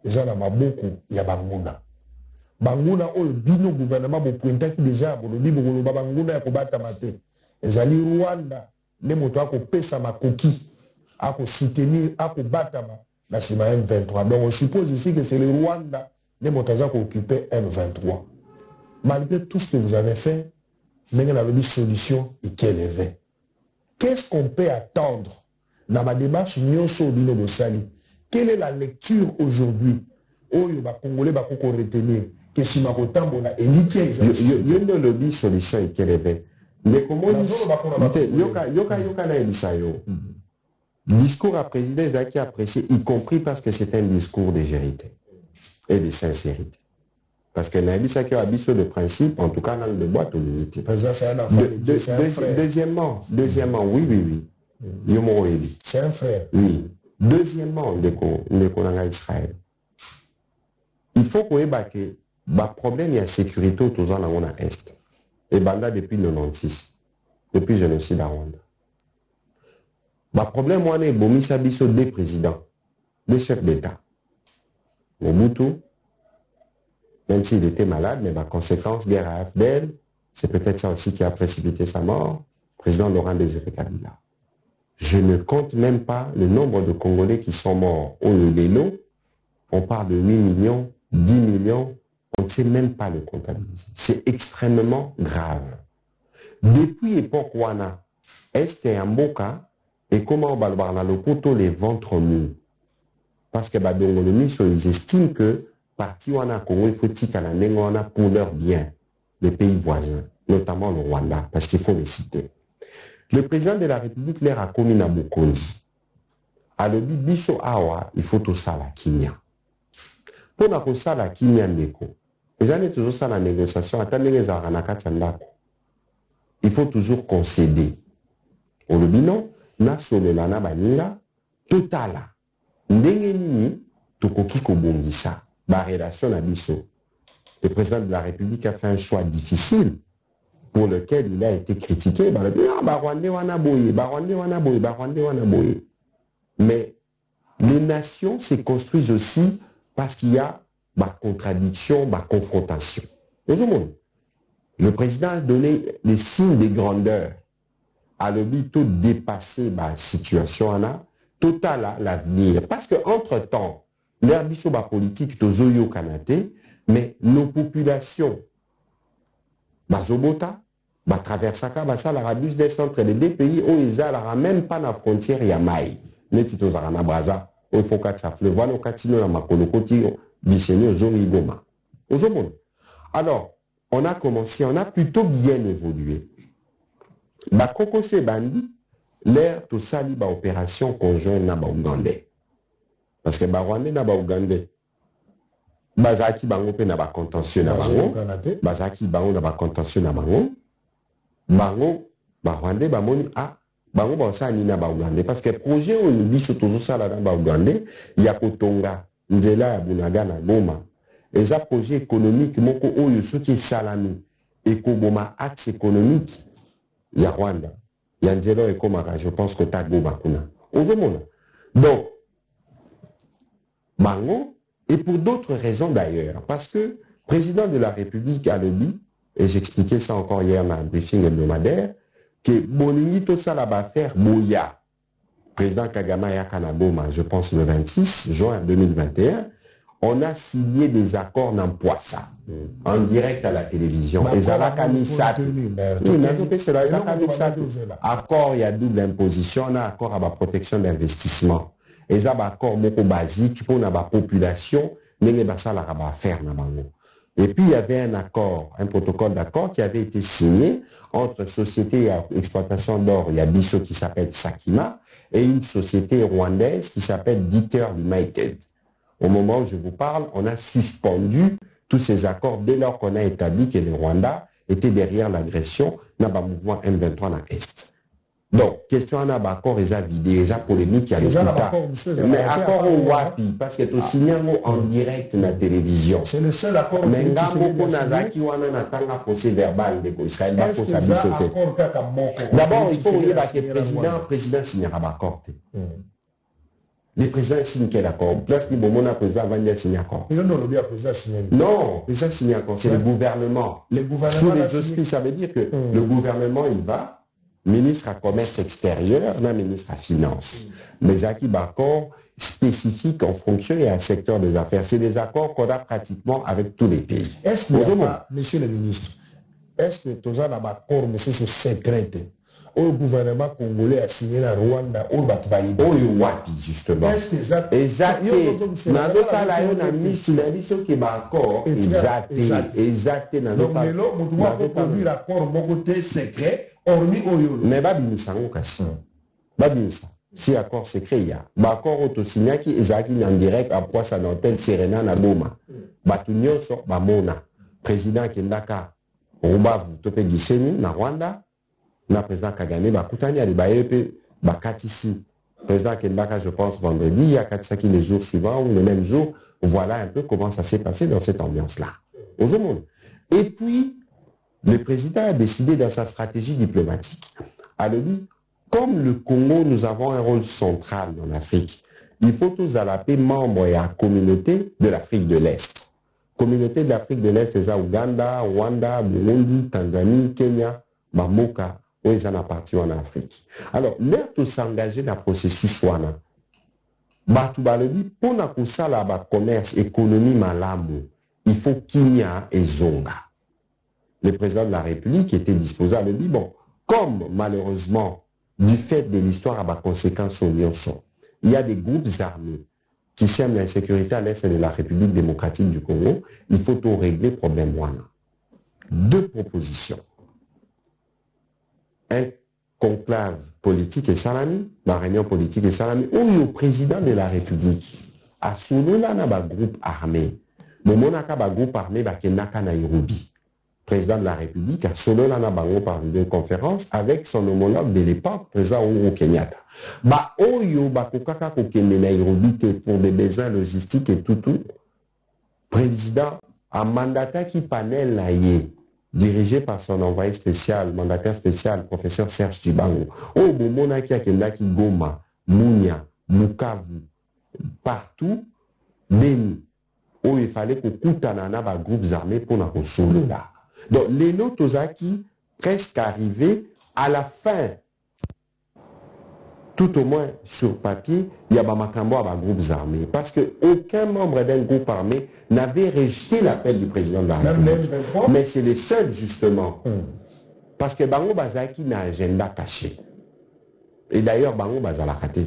déjà na maboko ya banguna oyo bino gouvernement bo pointaki déjà bolobi bokolo banguna ya kobata mate ezali Rwanda ne moto akopesa makoki ako soutenir ako batama na sima M23. Donc on suppose ici que c'est le Rwanda ne moto aza ko occuper M23. Malgré tout ce que vous avez fait, mais il y a une solution qui est élevée. Qu'est-ce qu'on peut attendre dans ma démarche Nyonso Bino Bossali? Quelle est la lecture aujourd'hui? Oh, il va Congolais va retenir que si ma rotambola et liquide. Il y a une lobby solution qui est élevée. Mais comment yoka na elisayo. Discours à président Zaki apprécié, y compris parce que c'est un discours de vérité et de sincérité. Parce que Naïbisa qui a habitué de principe, en tout cas dans le boîte, l'unité. Deuxièmement, oui. C'est un frère. Oui. Deuxièmement, le Israël. Il faut qu'on ait que le problème de la sécurité autour de la Est. Et Banda depuis 96, depuis le génocide à Rwanda. Le problème, c'est que Bomisa des présidents, des chefs d'État. Mobutu, même s'il était malade, mais la conséquence, guerre à FDL, c'est peut-être ça aussi qui a précipité sa mort, président Laurent Désiré Kabila. Je ne compte même pas le nombre de Congolais qui sont morts au Lelo. On parle de 8 millions, 10 millions, on ne sait même pas le comptabiliser. C'est extrêmement grave. Depuis l'époque Wana, Est et Mboka, et comment on va le voir dans le poteau, les ventres mous. Parce que ils estiment que parti wana Congo il faut tika pour leur bien, les pays voisins, notamment le Rwanda, parce qu'il faut les citer. Le président de la République leur a commis na Bukonzi. A lobi biso awa, il faut tout ça la Kenya. Pour na ko ça la Kenya ndeko. Les années toujours ça la négociation, attendez les aranakati ndako. Il faut toujours concéder. On le dit non, na solela na baninga totala. Ndenge nini tokoki kobongisa. La relation à Bisso. Le président de la République a fait un choix difficile pour lequel il a été critiqué. Mais les nations se construisent aussi parce qu'il y a contradiction, confrontation. Le président a donné les signes de grandeur. À l'obito dépasser la situation, total l'avenir. Parce qu'entre-temps, l'herbisso politique tozoyo kanate, mais nos populations, bazobota, Bah traversaka bah ça la rabus des entre les deux pays où ils a même pas la frontière yamai. Mais tito zarana braza il faut qu'à ça fleuve voilà katino la makolo koti bisenyo ozongi goma. Ozomon. Alors on a commencé, on a plutôt bien évolué. Bah koko se bandi l'air to sali ba opération conjointe na ba Ougandais. Parce que ba Rwandais na ba Ougandais bazaki bango pe na ba contentieux na bango. Bazaki bango na ba contentieux na bango. Bango ba Rwandais ba moni a bango ba sali na ba Ougandais parce que projet o biso tozo sala na ba Ougandais ya kotonga nzela ya Bunaga na Goma. Eza projet économique moko oyo soki salami ekoboma axe économique ya Rwanda. Yanzelo et Komara, je pense que Tago Bakuna. Donc, Bango, et pour d'autres raisons d'ailleurs, parce que le président de la République a le dit, et j'expliquais ça encore hier dans un briefing hebdomadaire, que Boningi tout ça là-bas faire Boya, président Kagame Yakanaboma, je pense le 26 juin 2021, on a signé des accords dans Poissa, en direct à la télévision. Et ça va accord, il y a double imposition, on a accord à la protection d'investissement. Et ça va accord beaucoup basique pour la population, mais ça la va faire. Et puis il y avait un accord, un protocole d'accord qui avait été signé entre société d'exploitation d'or, il y a Bisso qui s'appelle Sakima, et une société rwandaise qui s'appelle Dieter Limited. Au moment où je vous parle, on a suspendu tous ces accords dès lors qu'on a établi que le Rwanda était derrière l'agression dans le mouvement M23 dans l'Est. Donc, question en accord, ils ont vidé, ils ont polémique, il y a des mais accord au Wapi, parce que tu signes en direct dans la télévision. C'est le seul accord. Mais procès verbal de Israël, d'abord, il faut que le président signera l'accord. Le président signe quel accord? Place ni bon mon président va signer accord. Non, le président signe. Non, le président signe accord. C'est le gouvernement. Sous les auspices, ça veut dire que le gouvernement, il va, ministre à commerce extérieur, non ministre à finance. Mais acquis d'accords spécifiques en fonction et à secteur des affaires. C'est des accords qu'on a pratiquement avec tous les pays. Est-ce que, monsieur le ministre, est-ce que tous les accords, monsieur, sont secrets? Au gouvernement congolais a signé la Rwanda au Batvaï. Oh, Wapi, justement. Exactement. Mais Babimisango Kassi. Babimisa. Si accord secret, il y a. Accord autosigné qui est en direct à Poissa dans l'hôtel Serena na Goma. Batunyo so Bamona. Président Kendaka Rubavu Tope Giseni na Rwanda. Le président Kagame Bakutani a débattu Bakatisi. Président Kendaka, je pense, vendredi, il y a Katsaki les jours suivants ou le même jour. Voilà un peu comment ça s'est passé dans cette ambiance-là. Aux hommes. Et puis, le président a décidé dans sa stratégie diplomatique, a dit, comme le Congo, nous avons un rôle central en Afrique, il faut tous à la paix membres et à la communauté de l'Afrique de l'Est. Communauté de l'Afrique de l'Est, c'est ça, Ouganda, Rwanda, Burundi, Tanzanie, Kenya, Mamoka, où ils en appartiennent en Afrique. Alors, l'air de s'engager dans le processus, pour le commerce, économie, malamu, il faut Kenya et Zonga. Le président de la République était disposé à le dire, bon, comme malheureusement, du fait de l'histoire à conséquences au Nyonso, il y a des groupes armés qui sèment l'insécurité à l'est de la République démocratique du Congo, il faut tout régler le problème. Deux propositions. Un conclave politique et salami, la réunion politique et salami, où le président de la République a solo là un groupe armé. Le monaka ba groupe armé ba kenaka Nairobi. Président de la République a solo là un groupe armé de conférence avec son homologue de l'époque, président Uhuru Kenyatta. Ba oyo ba kokaka kokende Nairobi pour des besoins logistiques et tout. Président a mandaté qui panel là dirigé par son envoyé spécial, mandataire spécial, professeur Serge Chibango. Oh, Bomona qui a kendaki Goma, Mounia, Bukavu, partout, Beni. Oh, il fallait que Koutanana ba groupes armés pour la console là. Donc, les Lotozaki, presque arrivés à la fin, tout au moins sur papier, il y a Bamakambo à groupes armés. Parce qu'aucun membre d'un groupe armé n'avait rejeté l'appel du président de la République. Mais c'est les seuls, justement. Parce que Bango Bazaki n'a un agenda caché. Et d'ailleurs, Bango Bazalakate,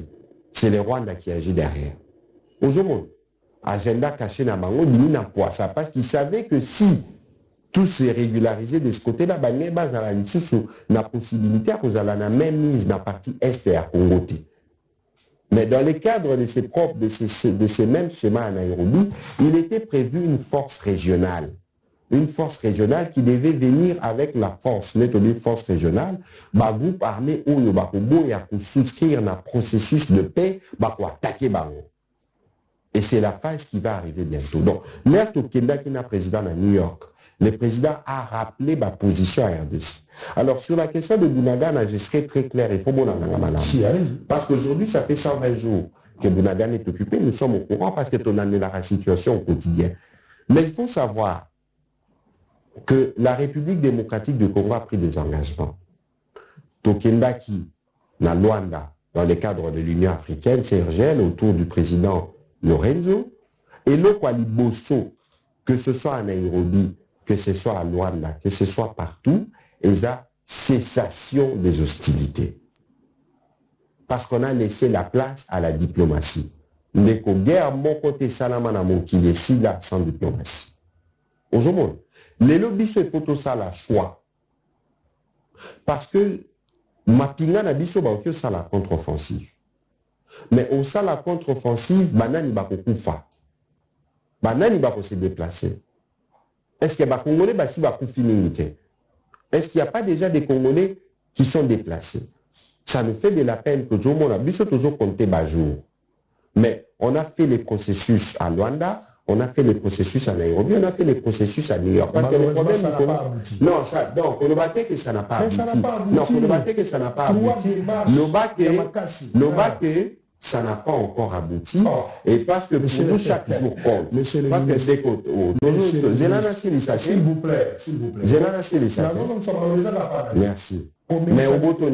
c'est le Rwanda qui agit derrière. Aujourd'hui, agenda caché na Bango, il n'a pas ça. Parce qu'il savait que si tout s'est régularisé de ce côté-là, Bango Bazalaki sous la possibilité à cause de la même mise dans la partie est et à Congo. Mais dans le cadre de ces mêmes schémas à Nairobi, il était prévu une force régionale. Une force régionale qui devait venir avec la force, une force régionale, un groupe armé où il y a souscrire un processus de paix, attaquer Bango. Et c'est la phase qui va arriver bientôt. Donc, l'air Tokenda qui est président à New York, le président a rappelé ma position à RDC. Alors, sur la question de Bunagana, je serai très clair. Il faut parce qu'aujourd'hui, ça fait 120 jours que Bunagana est occupé. Nous sommes au courant parce que on a la situation au quotidien. Mais il faut savoir que la République démocratique du Congo a pris des engagements. Tokenda qui, na Luanda, dans le cadre de l'Union africaine, CIRGL, autour du président Lorenzo, et le Kwaliboso, que ce soit à Nairobi, que ce soit à Luanda, que ce soit partout, et la cessation des hostilités. Parce qu'on a laissé la place à la diplomatie. Ndeko guerre mon côté salamana mon qui est si là sans diplomatie. Aujourd'hui, les lobbies se photo ça la choix. Parce que ma pinga na biso ba okyo ça la contre-offensive. Mais au ça la contre-offensive, banani ba ko kufa. Banani ba ko se déplacer. Est-ce que les Congolais ba si ba kufi mingi? Est-ce qu'il n'y a pas déjà des Congolais qui sont déplacés? Ça nous fait de la peine que tout le monde a biso toujours compté ba jour. Mais on a fait les processus à Luanda, on a fait les processus à Nairobi, on a fait les processus à New York. Parce que le problème, ça n'a pas abouti. Non, ça, donc, on ne battait que ça n'a pas abouti. Non, on ne battait que ça n'a pas abouti. Le bac que ça n'a pas encore abouti. Et parce que pour nous, chaque jour compte. Parce que c'est que, s'il vous plaît, s'il vous plaît. Merci. Mais au bout de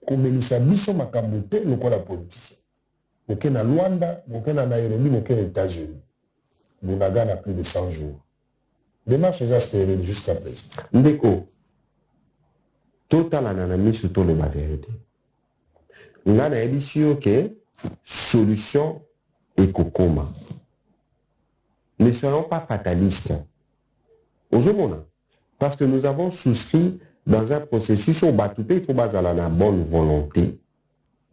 komelisa biso makambo te lokola politicien. Moke na Luanda, moke na Nairobi, moke na États-Unis. Bunagana a plus de 100 jours. Démarche est stérile jusqu'à présent. Ndeko, total ananami sur tout le vérité. Ngana ebisio que solution et kokoma. Ne soyons pas fatalistes. Aujourd'hui, parce que nous avons souscrit dans un processus où il faut baser la bonne volonté.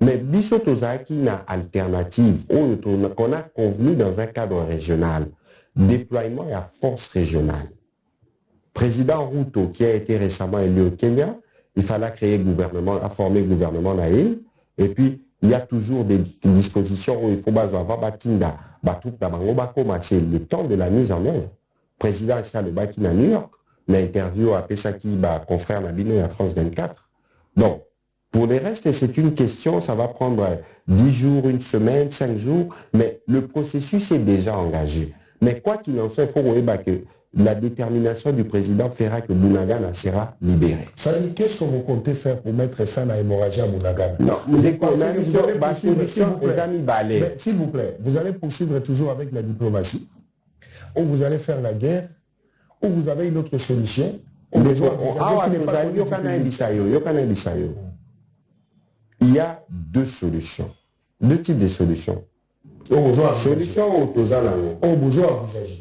Mais biso tozaki na alternative qu'on a convenu dans un cadre régional. Déploiement et à force régionale. Président Ruto, qui a été récemment élu au Kenya, il fallait créer gouvernement, former gouvernement naïf. Et puis, il y a toujours des dispositions où il faut baser avoir batinda, batout da bango bakoma, c'est le temps de la mise en œuvre. Président Issa le Baki à New York. L'interview à Pesaki, confrère Nabino et à France 24. Donc, pour les restes, c'est une question, ça va prendre 10 jours, une semaine, 5 jours, mais le processus est déjà engagé. Mais quoi qu'il en soit, il faut voir que la détermination du président fera que Bunagana sera libéré. Ça dit, qu'est-ce que vous comptez faire pour mettre fin à l'hémorragie à Bunagana? Non, s'il vous plaît, vous allez poursuivre toujours avec la diplomatie, ou vous allez faire la guerre, ou vous avez une autre solution. Il y a deux solutions, deux types de solutions. Solution aux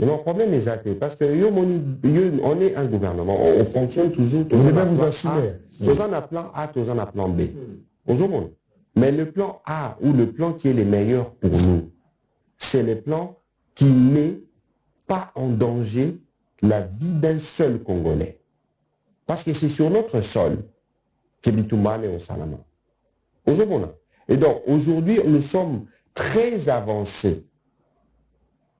mon problème est athée, parce que on est un gouvernement, on fonctionne toujours. Vous devez vous assumer. Tous en a plan A, tous en a plan B. Mais le plan A ou le plan qui est le meilleur pour nous, c'est le plan qui ne met pas en danger la vie d'un seul Congolais. Parce que c'est sur notre sol que Bitoumane est au Salama. Et donc, aujourd'hui, nous sommes très avancés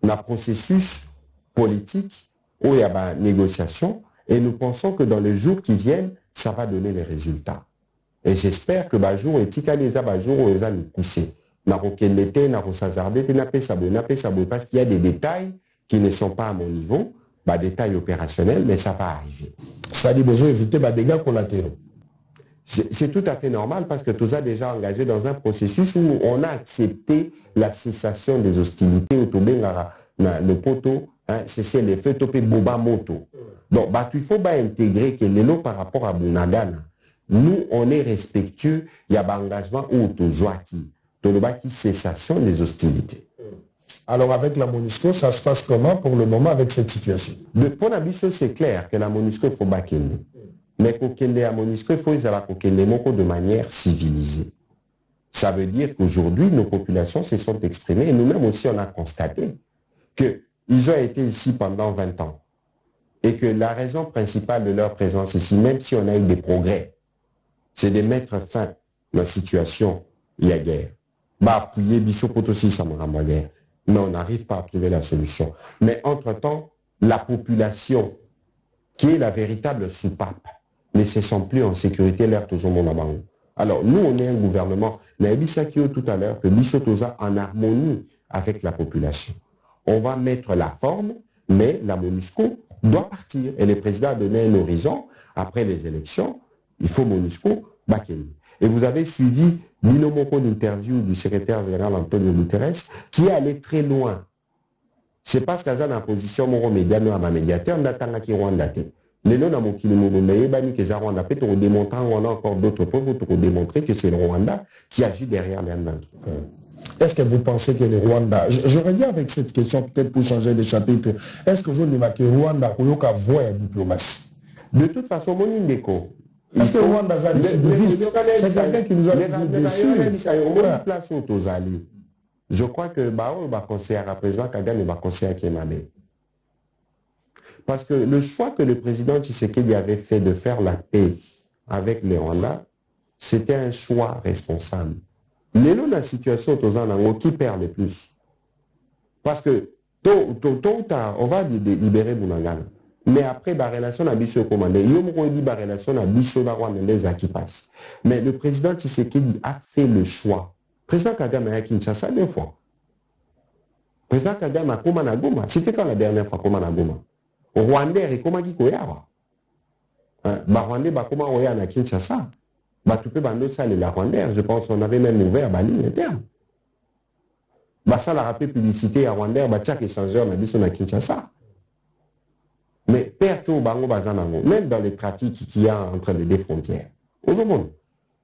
dans le processus politique où il y a une négociation et nous pensons que dans les jours qui viennent, ça va donner les résultats. Et j'espère que jour et Tikaleza jour où ils nous pousser. Parce qu'il y a des détails qui ne sont pas à mon niveau. Détails opérationnels, mais ça va arriver. Ça dit besoin d'éviter des dégâts collatéraux. C'est tout à fait normal parce que tout ça déjà engagé dans un processus où on a accepté la cessation des hostilités au Tobé, le poteau hein, c'est l'effet topé boba moto. Donc, bah, il faut intégrer que les lots par rapport à Bunagana, nous, on est respectueux, il y a un engagement ou autozoaki, qui cessation des hostilités. Alors, avec la MONUSCO, ça se passe comment pour le moment avec cette situation? Pour la MONUSCO, c'est clair que la MONUSCO, il faut bakende. Mais pour qu'il y ait la MONUSCO, il faut qu'il y ait de manière civilisée. Ça veut dire qu'aujourd'hui, nos populations se sont exprimées et nous-mêmes aussi, on a constaté qu'ils ont été ici pendant 20 ans. Et que la raison principale de leur présence ici, même si on a eu des progrès, c'est de mettre fin à la situation, il y a guerre. Bah, appuyer Bissot aussi, ça me guerre. Mais on n'arrive pas à trouver la solution. Mais entre-temps, la population, qui est la véritable soupape, ne se sent plus en sécurité l'air tout le monde. Alors, nous, on est un gouvernement, mais Bissakio tout à l'heure, que Bissot en harmonie avec la population. On va mettre la forme, mais la MONUSCO doit partir. Et le président a donné un horizon. Après les élections, il faut MONUSCO Bakeni. Et vous avez suivi Binomoko d'interview du secrétaire général Antonio Guterres qui est allé très loin. C'est parce qu'il y a une position médiateur, on a médiateur, on a qui Rwanda. Les noms dans mon Rwanda, peut démontrer, on a encore d'autres preuves pour démontrer que c'est le Rwanda qui agit derrière les Rwandais. Est-ce que vous pensez que le Rwanda, je reviens avec cette question peut-être pour changer de chapitre, est-ce que vous avez que le Rwanda a voie à diplomatie? De toute façon, mon indéco. Parce que le Rwanda a décidé, c'est quelqu'un qui nous a dit je crois que Bao va conseiller à président Kagame va conseiller à Kemame. Parce que le choix que le président Tshisekedi avait fait de faire la paix avec le Rwanda, c'était un choix responsable. Mais là, la situation qui perd le plus. Parce que tôt ou tard, on va libérer Bunagana. Mais après, la relation a biso commandé. Il y a une relation à biso qui passe. Mais le président Tshisekedi a fait le choix. Le président Kagame a Kinshasa 2 fois. Le président Kagame a Komana Goma. C'était quand la dernière fois Komana Goma? Au Rwandais, et comment il y a Rwandais, comment il y a à Kinshasa? Je pense qu'on avait même ouvert la ligne interne. Ça la rappelé publicité à Rwanda, chaque échangeur n'a dit son à Kinshasa. Mais perto bango bazanango, même dans les trafics qu'il y a entre les 2 frontières.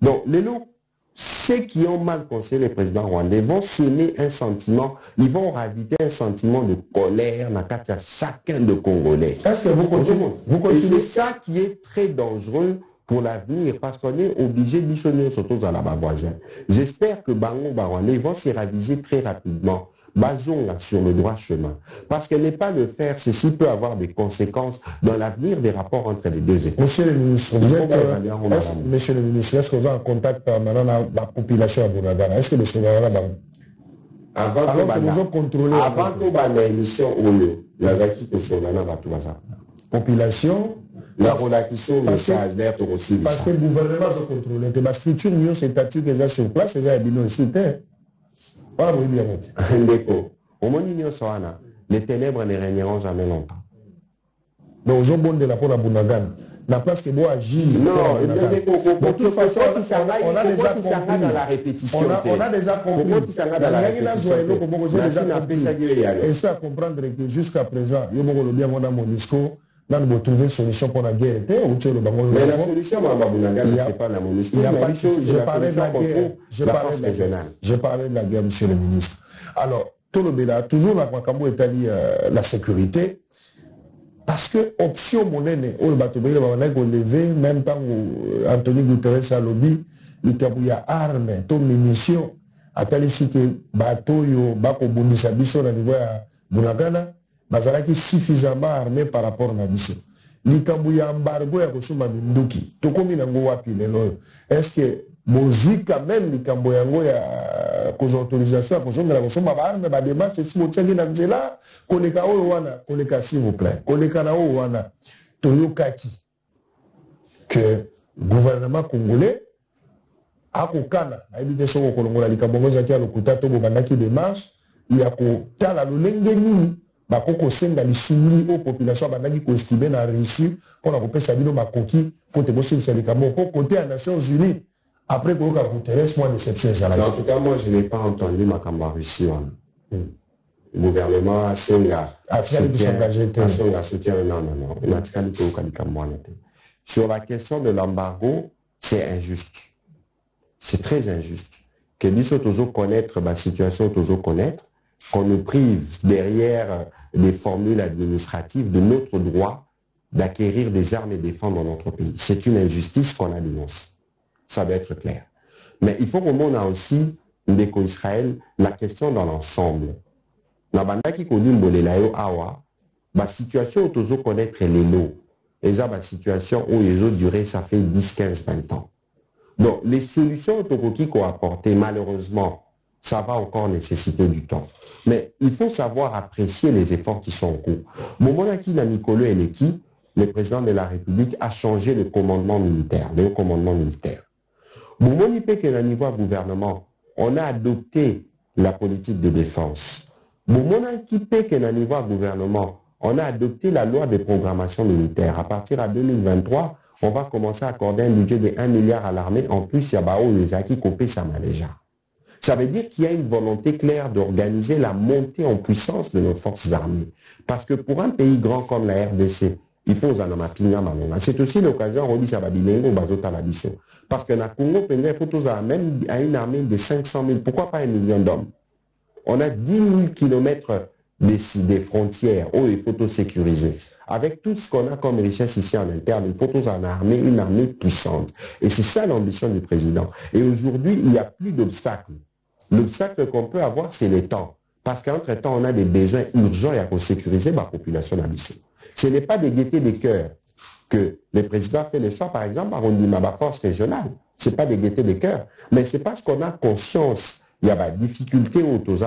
Donc, les lots, ceux qui ont mal conseillé le président rwandais vont semer un sentiment, ils vont raviter un sentiment de colère dans chacun de Congolais. Est-ce que vous continuez? Et c'est ça qui est très dangereux pour l'avenir, parce qu'on est obligé de missionner surtout à la voisin. J'espère que Bango Barwandais vont s'y raviser très rapidement. Basons là sur le droit chemin. Parce que ne pas le faire, ceci peut avoir des conséquences dans l'avenir des rapports entre les 2 États. Monsieur le ministre, monsieur le ministre, est-ce que vous êtes en contact permanent avec la population à Bunagana? Est-ce que le Sénégal a avant que nous avons contrôlé avant que l'émission Oyo, il y a qui que sur la population la relation message d'air aussi. Parce que le gouvernement doit contrôler. La structure mieux c'est statut que ça sur place, c'est un bilan sur terre. Voilà, oui, bien. Au moins, les ténèbres ne régneront jamais longtemps. Donc, aux bon de la pour la Bunagana. La place que vous agissez. Non, de toute façon, on a déjà compris dans la répétition. On a déjà compris. Et ça à comprendre que jusqu'à présent, il y a bien mon MONUSCO. Là, nous avons trouvé une solution pour la guerre. Mais la solution, ce n'est pas la MONUSCO. Je parlais de la guerre, monsieur le ministre. Alors, tout le béla, toujours la Makambo est allé la sécurité. Parce que option monnaie, on va lever, même temps où Antonio Guterres a lobby, il y a armes, munitions, à tel ici que bateau, bako bundisa biso na niveau ya Bunagana. Bazalaki suffisamment armé par rapport à Biso. Likambu ya embargo ya kosoma minduki. Tokomi nango wapi lelo. Est-ce que mozi quand même likambu yango ya cause autorisation kosongela kosoma ba arme ba démarche si motiaki na nzela koleka oyo wana koleka s'il vous plaît. Koleka na oyo wana toyokaki que gouvernement congolais a kokana aibite soko kolongola likambu ngo zaki ya lokuta to bobandaki démarche ya kotala lolenge nini bakoko senga lisuni aux populations bandaki ko estimer na reçu pour la kopesa bino makoki pour te bosser sur les camo pour côté des Nations Unies après que Guterres moi déception ça là. En tout cas moi je n'ai pas entendu ma Russie. gouvernement Asenga soutien, non. Sur la question de l'embargo, c'est injuste. C'est très injuste. Que nous sommes connaître la situation, qu'on nous prive derrière des formules administratives de notre droit d'acquérir des armes et défendre notre pays. C'est une injustice qu'on a dénoncée. Ça doit être clair. Mais il faut qu'on ait aussi, Ndeko-Israël, la question dans l'ensemble. La situation où nous connaître les lots, et ça, la situation où ils ont duré, ça fait 10, 15, 20 ans. Donc, les solutions qu'on a apportées, malheureusement, ça va encore nécessiter du temps. Mais il faut savoir apprécier les efforts qui sont en cours. Au moment où Nicolas Eleki, le président de la République, a changé le commandement militaire, le haut commandement militaire. Au moment où au niveau du gouvernement, on a adopté la politique de défense. Au moment où au niveau du gouvernement, on a adopté la loi de programmation militaire. À partir de 2023, on va commencer à accorder un budget de 1 milliard à l'armée. En plus, il y a les acquis copé ça déjà. Ça veut dire qu'il y a une volonté claire d'organiser la montée en puissance de nos forces armées. Parce que pour un pays grand comme la RDC, il faut c'est aussi l'occasion parce que dans le Congo, il faut même une armée de 500 000, pourquoi pas 1 million d'hommes? On a 10 000 kilomètres des frontières où il faut sécuriser. Avec tout ce qu'on a comme richesse ici en interne, il faut une armée puissante. Et c'est ça l'ambition du président. Et aujourd'hui, il n'y a plus d'obstacles. L'obstacle qu'on peut avoir, c'est le temps. Parce qu'entre-temps, on a des besoins urgents et à sécuriser la population d'Abysso. Ce n'est pas de gaieté des cœurs que le président fait le choix, par exemple, par une force régionale. Ce n'est pas de gaieté des cœurs. Mais c'est parce qu'on a conscience, il y a des difficultés autour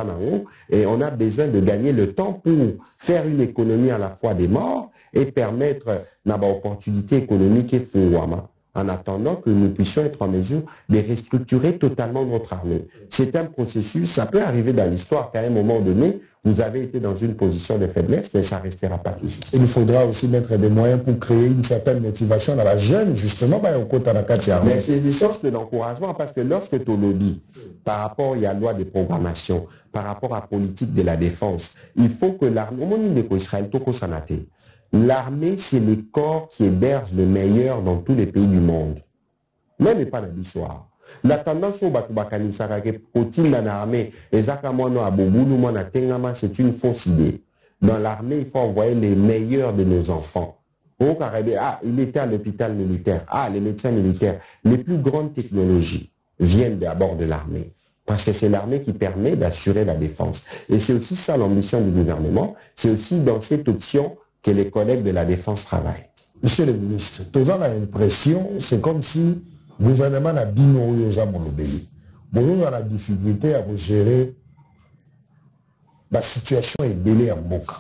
et on a besoin de gagner le temps pour faire une économie à la fois des morts et permettre une opportunité économique et fouama. En attendant que nous puissions être en mesure de restructurer totalement notre armée. C'est un processus, ça peut arriver dans l'histoire qu'à un moment donné, vous avez été dans une position de faiblesse, mais ça ne restera pas toujours. Il faudra aussi mettre des moyens pour créer une certaine motivation dans la jeune, justement, mais c'est des sources d'encouragement, parce que lorsque tu lobby, par rapport à la loi de programmation, par rapport à la politique de la défense, il faut que l'armée, au moment de Israël, l'armée, c'est le corps qui héberge le meilleur dans tous les pays du monde. Même pas dans l'histoire. La tendance au l'armée, c'est une fausse idée. Dans l'armée, il faut envoyer les meilleurs de nos enfants. Il était à l'hôpital militaire. Les médecins militaires. Les plus grandes technologies viennent d'abord de l'armée. Parce que c'est l'armée qui permet d'assurer la défense. Et c'est aussi ça l'ambition du gouvernement. C'est aussi dans cette option que les collègues de la défense travaillent. Monsieur le ministre, tous on a l'impression, c'est comme si le gouvernement a bino aux Molobeli. Bon, on a la difficulté à gérer la situation est belée en Boka.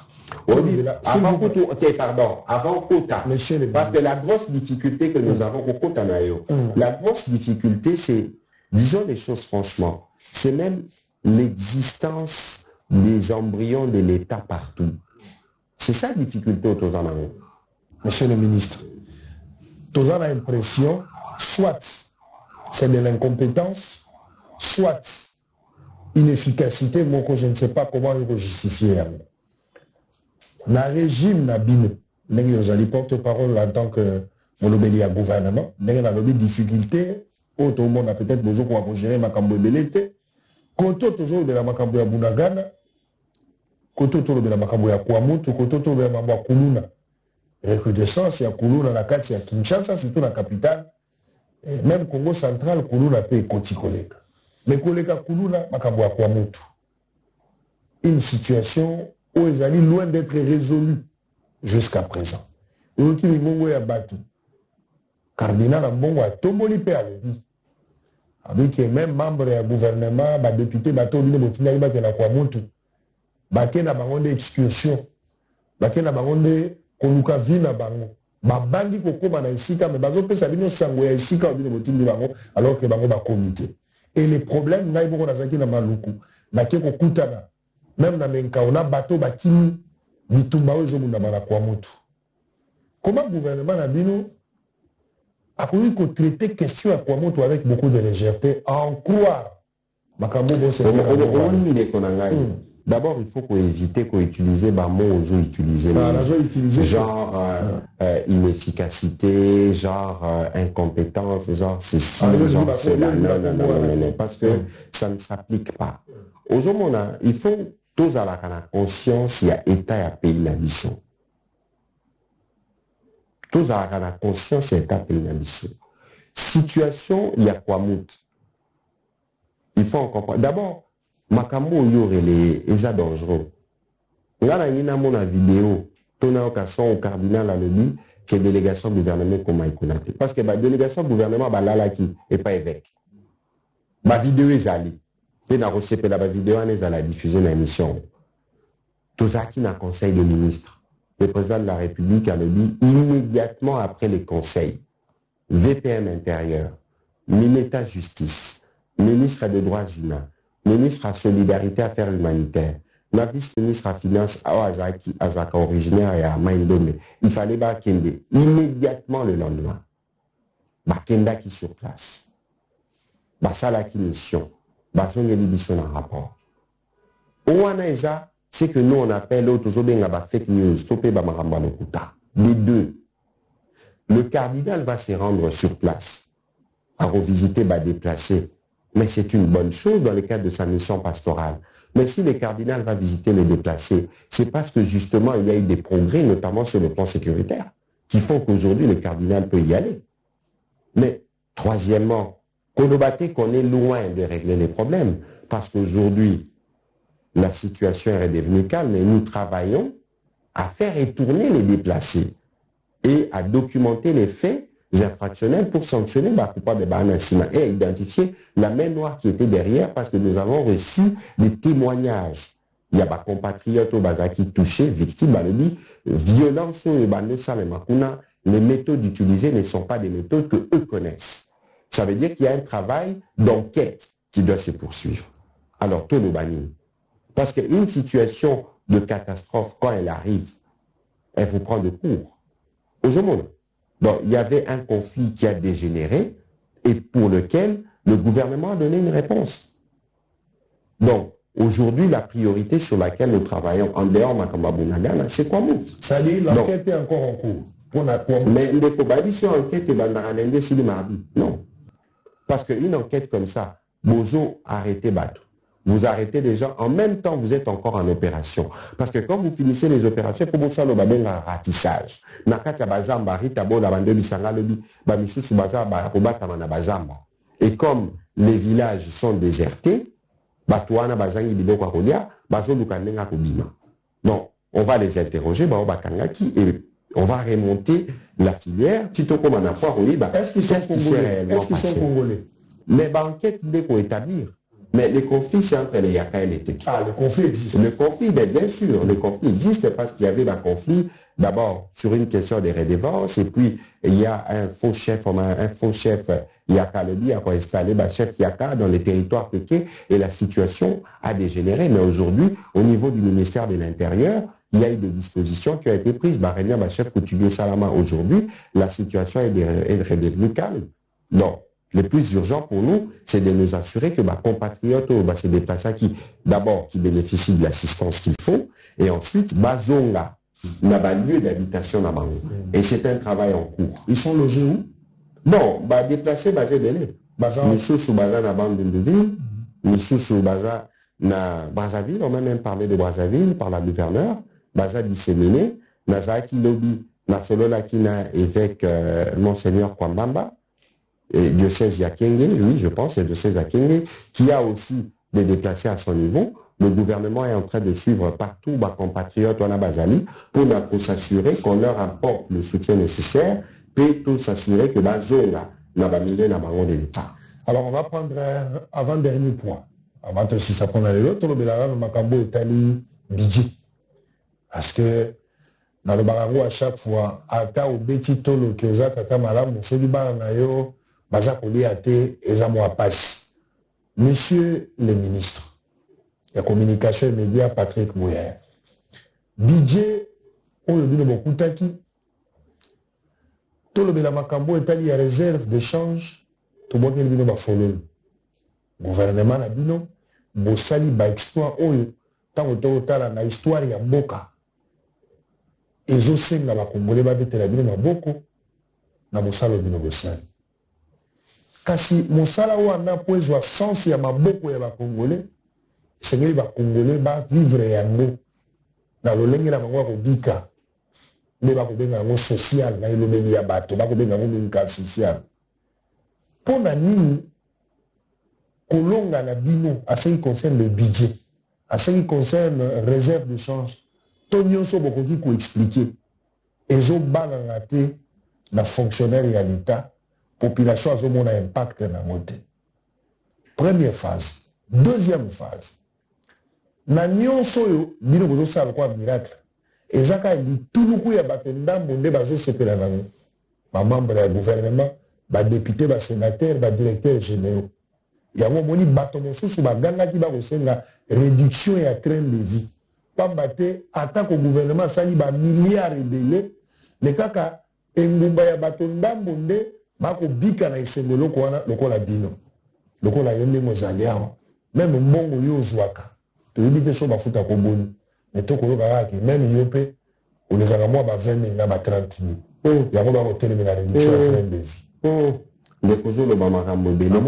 Avant Kota. Parce que la grosse difficulté que nous avons au Kota Nayo, la grosse difficulté, c'est, disons les choses franchement, c'est même l'existence des embryons de l'État partout. C'est ça la difficulté autour de nous. Monsieur le ministre, tous on a l'impression, soit c'est de l'incompétence, soit inefficacité, moi je ne sais pas comment le justifier. Le régime n'a bino, vous allez porte-parole en tant que molobeli à gouvernement, vous avez des difficultés, tout le monde a peut-être besoin pour gérer ma camboué quand toujours de la macamboué à Bunagana, koto tolo de la makambo ya Kwamutu, koto tolo de la makambo ya Kuluna. Recrudescence ya Kuluna na kati ya Kinshasa, surtout la capitale. Et même Congo central, Kuluna peut koti koleka. Mais koleka Kuluna, makambo ya Kwamutu. Une situation où ils allaient loin d'être résolue jusqu'à présent. Et qui libongo ya batu. Cardinal Mbongo a tomboli pe alobi. Avec même membre du gouvernement, député, bateau, il y a Kwamutu. Baké na bango de excursion, baké na bango de koluka vie na bango, babandi kokoma na isika, mais bazo pesa bino sango ya isika bino motindi bango, alors que bango ba comité. Et les problèmes ngai boko na zaki na maluku, baké kokutana, même na menka on a bateau bakini bitumba ozo munda bana kwa mutu. Comment le gouvernement na bino a pu traiter question à Kwamoto avec beaucoup de légèreté, à en croire makambo bo se D'abord, il faut qu'on évite qu'on utilise les mots utiliser genre inefficacité, genre incompétence, genre ceci, genre cela. Non, parce que ça ne s'applique pas. Aujourd'hui, il faut tous avoir la conscience, il y a État et il pays la mission. Tous avoir la conscience, il y a État et pays la mission. Situation, il y a quoi mout. Il faut en comprendre. D'abord, makambo yorele eza dangereux. Ngana nina mona vidéo tona okason au cardinal alobi que délégation gouvernement comme ikonate parce que ba délégation gouvernement ba lalaki et pas évêque. Ba vidéo ezali. Et na recépé la vidéo on est à la diffuser dans l'émission. Tout ça qui na conseil de ministre. Le président de la République alobi immédiatement après les conseils. VPM intérieur, ministre justice, ministre des droits humains, ministre à solidarité affaires humanitaires, la vice-ministre à finances Azaka originaire et à Maïndome. Il fallait Bakende immédiatement le lendemain. Bakenda qui sur place. Basala qui mission. Basonge mission en rapport. Ouanaïza, c'est que nous on appelle l'autre fake news, topé bamaramba lokuta. Les deux. Le cardinal va se rendre sur place, à revisiter, déplacer. Mais c'est une bonne chose dans le cadre de sa mission pastorale. Mais si le cardinal va visiter les déplacés, c'est parce que justement il y a eu des progrès, notamment sur le plan sécuritaire, qui font qu'aujourd'hui le cardinal peut y aller. Mais troisièmement, Kodobate qu'on est loin de régler les problèmes, parce qu'aujourd'hui la situation est devenue calme et nous travaillons à faire retourner les déplacés et à documenter les faits infractionnels pour sanctionner les coupables de Banasima et à identifier la main noire qui était derrière parce que nous avons reçu des témoignages. Il y a des compatriotes au Bazaki touchés, victimes, violence les méthodes utilisées ne sont pas des méthodes que eux connaissent. Ça veut dire qu'il y a un travail d'enquête qui doit se poursuivre. Alors, tout le bani. Parce qu'une situation de catastrophe, quand elle arrive, elle vous prend de court. Aujourd'hui, donc, il y avait un conflit qui a dégénéré et pour lequel le gouvernement a donné une réponse. Donc, aujourd'hui, la priorité sur laquelle nous travaillons en dehors de Makamba Bunagana, c'est quoi nous? Ça dit, l'enquête est encore en cours. Mais les Kobadi sur enquête, non. Parce qu'une enquête comme ça, Bozo arrêtez Batou. Vous arrêtez les gens, en même temps, vous êtes encore en opération. Parce que quand vous finissez les opérations, il faut que vous ayez un ratissage. Et comme les villages sont désertés, donc, on va les interroger, et on va remonter la filière. Est-ce qu'ils sont congolais? Mais l'enquête faut établir. Mais le conflit, c'est entre les Yaka et les Teki. Ah, le conflit existe. Le conflit, bien sûr, le conflit existe parce qu'il y avait un conflit, d'abord, sur une question des redevances, et puis, il y a un faux chef Yaka, il a installé un chef Yaka dans les territoires Teki, et la situation a dégénéré. Mais aujourd'hui, au niveau du ministère de l'Intérieur, il y a eu des dispositions qui ont été prises. Barenia, chef coutumier Salama, aujourd'hui, la situation est redevenue calme. Non. Le plus urgent pour nous, c'est de nous assurer que compatriotes se déplacent d'abord qui bénéficient de l'assistance qu'il faut, et ensuite Bazonga n'a pas lieu d'habitation là-bas. Et c'est un travail en cours. Ils sont logés où? Non, déplacés basés de l'île. Nous sommes sous Baza na bande de ville, nous sommes sous Baza na Brazzaville, on a même parlé de Brazzaville par la gouverneure, Baza disséminé, Nazaki Lobby, Nasolola Kina évêque Monseigneur Kwambamba, et diocèse Yakenge, oui, je pense, c'est diocèse Yakenge, qui a aussi des déplacés à son niveau. Le gouvernement est en train de suivre partout les compatriotes en Bazali pour s'assurer qu'on leur apporte le soutien nécessaire et pour s'assurer que la zone n'a pas mis de l'État. Alors, on va prendre un avant-dernier point. Avant de si ça prend l'autre, on va Makambo Italie budget. Parce que dans le barango, à chaque fois, ata au beti tolo que za tata malam, on se dit barangayo, baza koli ate, ezamo a passe. Monsieur le ministre, la communication et médias, Patrick Mouyer. Budget, on le dit beaucoup taki. Tolo bela makambo Italie a réserve d'échange, tout le monde est follow. Gouvernement na bino, bosali ba exploit oyo. tant totala na histoire ya mboka ezosenga bakongole babetela bino maboko na mosala bino bosali kasi mosala wana po ezwa sens ya maboko ya bakongole esengeli bakongole bavivre yango na lolenge na bango ya kobika nde bakobenga yango social na elobeli ya bato bakobenga yango minka social mpo na nini kolonga na bino à ce qui concerne le budget à ce qui concerne réserve de change to nyonso bokoki koexplike ezobalanga te na fonctionnaire ya l'État population azomona impact nango te première phase deuxième phase na nyonso oyo bino bozosala kwa miracle ezaka lituluku ya bato ndambo nde bazosepela nango bamembre ya gouvernement badepute basénateur badirecteur généraux yango moni bato mosusu bagangaki bakosenga réduction ya train de vie pamba te ata ko gouvernement asali bamilliard ebele me kaka engumba ya bato ndambo nde bakobika na esengo eloko wana lokola bino lokola ye ndenge ozali awa meme mbongo yo ozwaka toyebi te so bafuta koboni me tokoyoka kaka meme yo mpe olekaka mwa ba 20 000 na ba 30 000 yango bakotelemi na réduction ya train de vie ndekozoloba makambo ebele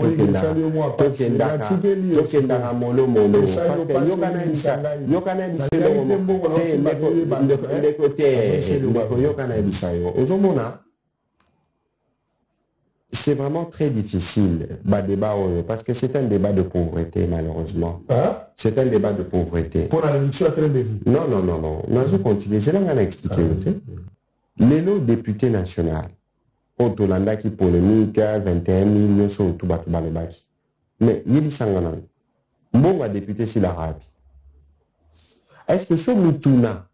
tokendaka molomolo yokana biso ndeko yokana yebisa yo ozomona c'est vraiment très difficile débat parce que c'est un débat de pauvreté malheureusement c'est un débat de pauvreté pour la réduction de train de vie non nazo continuer c'est là qu'on a expliqué lelo député national Otolanda qui polémique 21 millions sur tout bato balobaki mais yebisanga nan mbongo député si l'arabe est-ce que sur mituna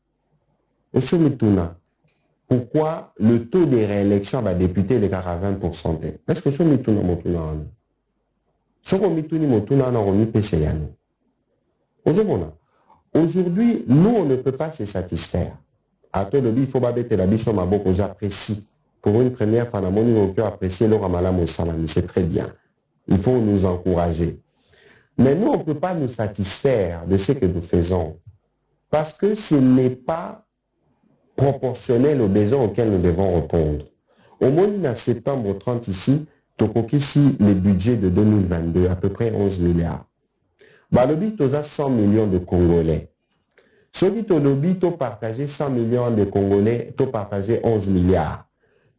pourquoi le taux de réélection va député de 40% est-ce que sur mituna motuna sur mituni motuna na romi peseyano aujourd'hui nous on ne peut pas se satisfaire à tout le il faut pas bête la biso maboko j'apprécie. Pour une première fois, on peut apprécier le Ramalam au Salami, c'est très bien. Il faut nous encourager. Mais nous, on ne peut pas nous satisfaire de ce que nous faisons. Parce que ce n'est pas proportionnel aux besoins auxquels nous devons répondre. Au moins, en septembre 30 ici, ici le budget de 2022, à peu près 11 milliards. Balobi, tu as 100 millions de Congolais. Celui qui a partagé 100 millions de Congolais, tu as partagé 11 milliards.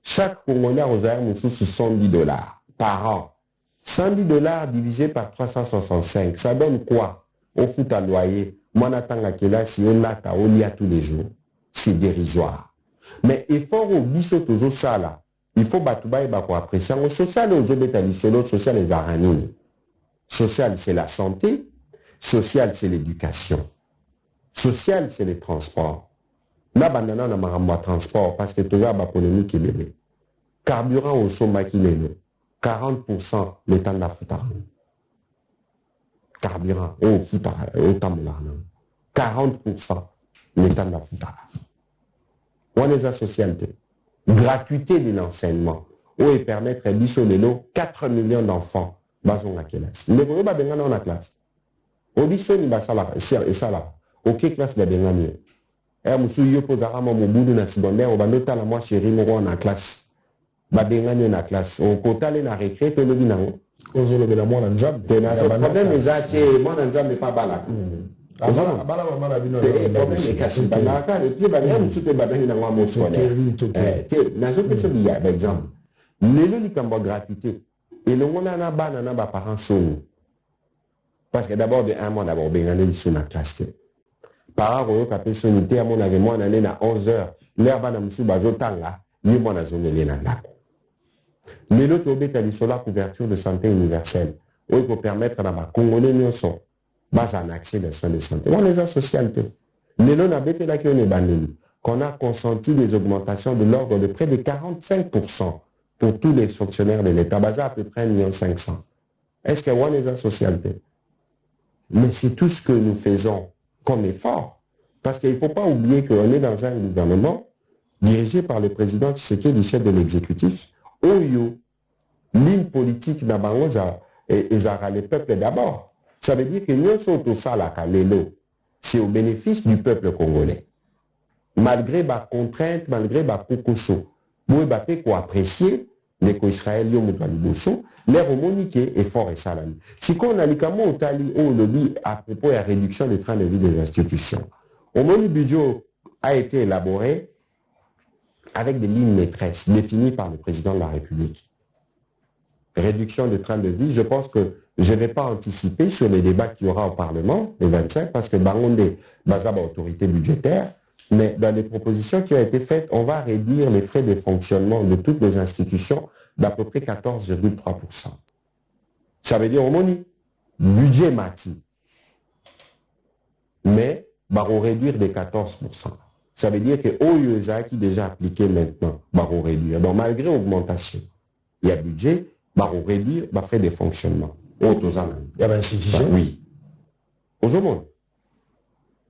Chaque Congolais a reçu $70 par an. $110 divisé par 365, ça donne quoi? Au foot à loyer, moi n'attends que là si on l'a au lit à tous les jours. C'est dérisoire. Mais effort au biso tozo sala, il faut batouba et bako apprécier. Au social aux obétali solo, social les aranini. Social c'est la santé, social c'est l'éducation. Social c'est les transports. Là, banana na marambo transport parce que tout ça ba polémique et bébé. Carburant au soma qui est 40% l'état de la foutara. Carburant au foutara, au tamla. 40% l'état de la foutara. On est la socialité. Gratuité de l'enseignement. Où et permettre à Bissonelo 4 millions d'enfants. Basons la classe. Les gros babenga dans la classe. Au Bissoni basala, et ça là. Ok classe babenga mieux. Et monsieur yo posera mon bout na secondaire au banota la moi chérie mo na classe babenga na classe au kota le na récré to lobi nango ozolo bela mo na nzambe na problème ezate mo na nzambe pas balaka bala mama na bino problème est cassé balaka et puis babenga monsieur pe babenga na mo scolaire na zo peso biya par exemple lelo likambo gratuité et le ngona na bana na ba parents solo parce que d'abord de un mois d'abord benga na liso na classe par rapport à personne à mon avis moi on est à 11h l'air bana musu bazotanga ni moi na zongeli na ndako mais l'autre obéta sur la couverture de santé universelle où il faut permettre à ma congolais nyonso bas un accès aux soins de santé on les a socialité mais l'on a bêté là qu'on est banni qu'on a consenti des augmentations de l'ordre de près de 45% pour tous les fonctionnaires de l'État basé à peu près 1,5 million. Est-ce que on les a socialité mais c'est tout ce que nous faisons comme effort. Parce qu'il ne faut pas oublier qu'on est dans un gouvernement dirigé par le président Tshisekedi, chef de l'exécutif. Oyo, ligne politique d'Abangoza et les peuples d'abord. Ça veut dire que nous sommes au Salaka, Lelo. c'est au bénéfice du peuple congolais. Malgré ma contrainte, malgré ma pokoso, vous avez apprécier les co-israéliens liboso, l'air homoniqué est fort et salami. Si on a au tali au lobby à propos de la réduction des trains de vie des institutions, au budget a été élaboré avec des lignes maîtresses définies par le président de la République. Réduction des trains de vie, je pense que je ne vais pas anticiper sur les débats qu'il y aura au Parlement le 25 parce que Bangonde Bazaba autorité budgétaire, mais dans les propositions qui ont été faites, on va réduire les frais de fonctionnement de toutes les institutions d'à peu près 14,3%. Ça veut dire au moni, budget mati. Mais on va réduire de 14%. Ça veut dire que OUESA qui est déjà appliqué maintenant, va réduire. Donc malgré l'augmentation, il y a budget, va réduire les frais de fonctionnement. Il y a institution. Oui.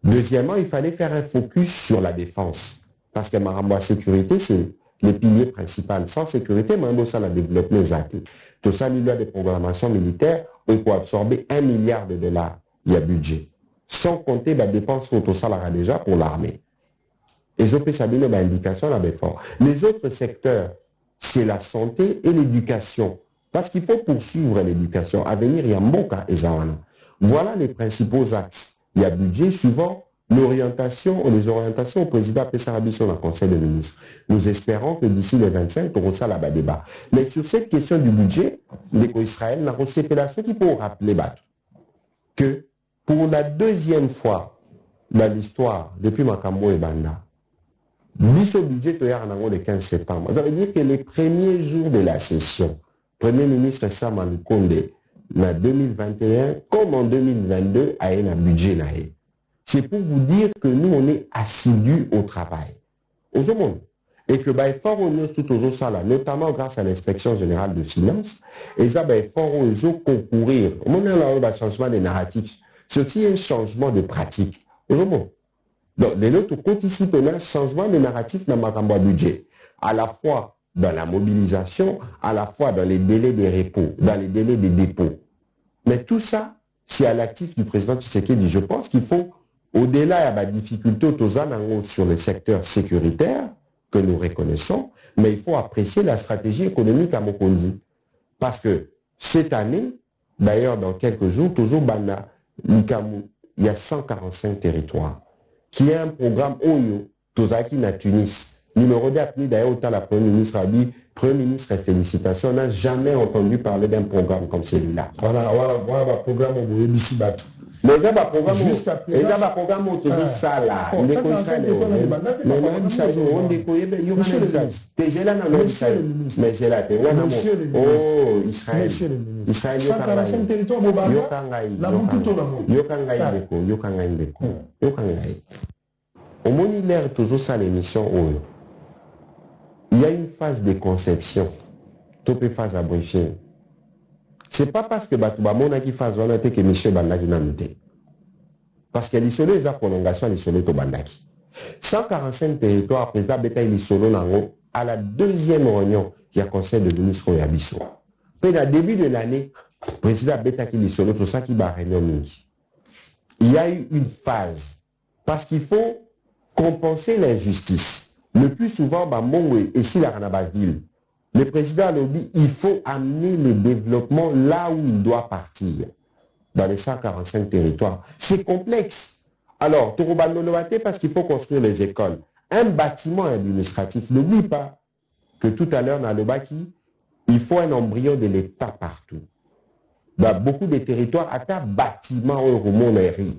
Deuxièmement, il fallait faire un focus sur la défense. Parce que la sécurité, c'est le pilier principal. Sans sécurité, ça la développement exact. Tout ça, il y a des programmations militaires où il faut absorber $1 milliard. Il y a budget. Sans compter la dépense tout ça déjà pour l'armée. Et je peux savoir l'indication là fort. Les autres secteurs, c'est la santé et l'éducation. Parce qu'il faut poursuivre l'éducation. À venir, il y a Mboka et Zawana. Voilà les principaux axes. Il y a budget suivant l'orientation ou les orientations au président Pessarabi sur le Conseil des ministres. Nous espérons que d'ici le 25, on aura ça là-bas débat. Mais sur cette question du budget, l'Éco-Israël n'a reçu ce qui peut rappeler que pour la deuxième fois dans l'histoire, depuis Makambo et Banda, Bisso budget le 15 septembre. Ça veut dire que les premiers jours de la session, Premier ministre Sam Alukonde, en 2021, comme en 2022, a un budget. C'est pour vous dire que nous, on est assidus au travail. Aux hommes. Et que fort tout aux salles, notamment grâce à l'inspection générale de finances, et ça fort aux concourir. On a un changement de narratif. C'est aussi un changement de pratique. Aux hommes. Donc, les autres participent à un changement de narratif dans le budget. À la fois dans la mobilisation, à la fois dans les délais des repos, dans les délais des dépôts. Mais tout ça, c'est à l'actif du président Tshisekedi. Je pense qu'il faut, au-delà de la difficulté sur le secteur sécuritaire, que nous reconnaissons, mais il faut apprécier la stratégie économique à Mokondi. Parce que cette année, d'ailleurs dans quelques jours, Tozo Bana, il y a 145 territoires, qui est un programme Oyo, Tozaki na Tunis. Numéro d'appui, d'ailleurs, autant la Premier ministre a dit, Premier ministre, félicitations, on n'a jamais entendu parler d'un programme comme celui-là. Voilà, un programme au ABC Batou. Mais il y a un programme juste après. Il y a un programme où tu dis ça là. Il y a un mais c'est là. Oh, Israël. Israël, 145 territoires, au monilère, toujours ça l'émission. Il y a une phase de conception. Topé phase à briefing. C'est pas parce que Batouba qui phase on a été que monsieur Bandaki n'a muté. Parce que l'isolé est à prolongation l'isolé to Bandaki. 145 territoires, président Beta il solo à la deuxième réunion il y a conseil de ministre Yabiso. Puis au début de l'année, président Beta qui il solo tout ça qui va réunion mingi. Il y a eu une phase parce qu'il faut compenser l'injustice. Le plus souvent, et si la ville, le président a dit il faut amener le développement là où il doit partir, dans les 145 territoires. C'est complexe. Alors, parce qu'il faut construire les écoles. Un bâtiment administratif, n'oublie pas que tout à l'heure, dans le bâti, il faut un embryon de l'État partout. Dans beaucoup de territoires, à un bâtiment où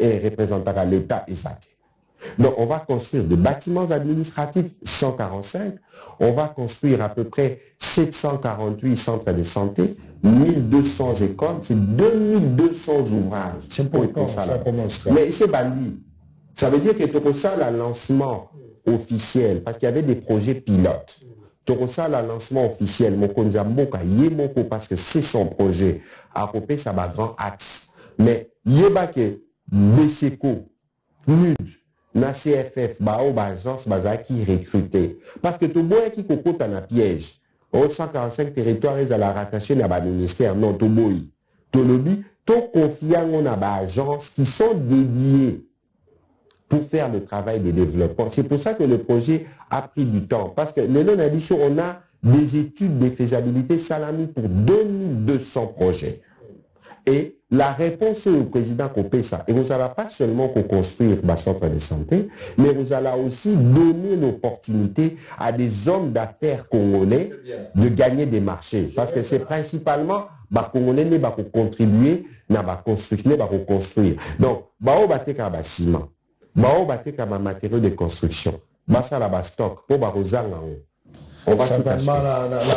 est représentant à l'État et ça. Donc, on va construire des bâtiments administratifs, 145. On va construire à peu près 748 centres de santé, 1200 écoles, c'est 2200 ouvrages. C'est pour ça commence. Mais c'est bandit. Ça veut dire que tu ça le lancement officiel, parce qu'il y avait des projets pilotes. Tu ça le lancement officiel, parce que c'est son projet. À côté, ça va grand axe. Mais il y a que BCECO, MUD, na CFF, agence qui recruter. Parce que tout le monde qui cocote en piège. 145 territoires, ils allaient rattacher à ministère. Non, tout le monde. Tout le monde, tout confiant en agence qui sont dédiés pour faire le travail de développement. C'est pour ça que le projet a pris du temps. Parce que le Lonabissot, on a des études de faisabilité salami pour 2200 projets. Et la réponse au président Kopesa, et vous n'allez pas seulement construire le centre de santé, mais vous allez aussi donner l'opportunité à des hommes d'affaires congolais de gagner des marchés. Parce que c'est principalement les Congolais qui vont contribuer à la construction, qui vont construire. Donc, ils vont faire des ciment, ils vont faire des matériaux de construction, ils vont faire des stocks pour les on va certainement,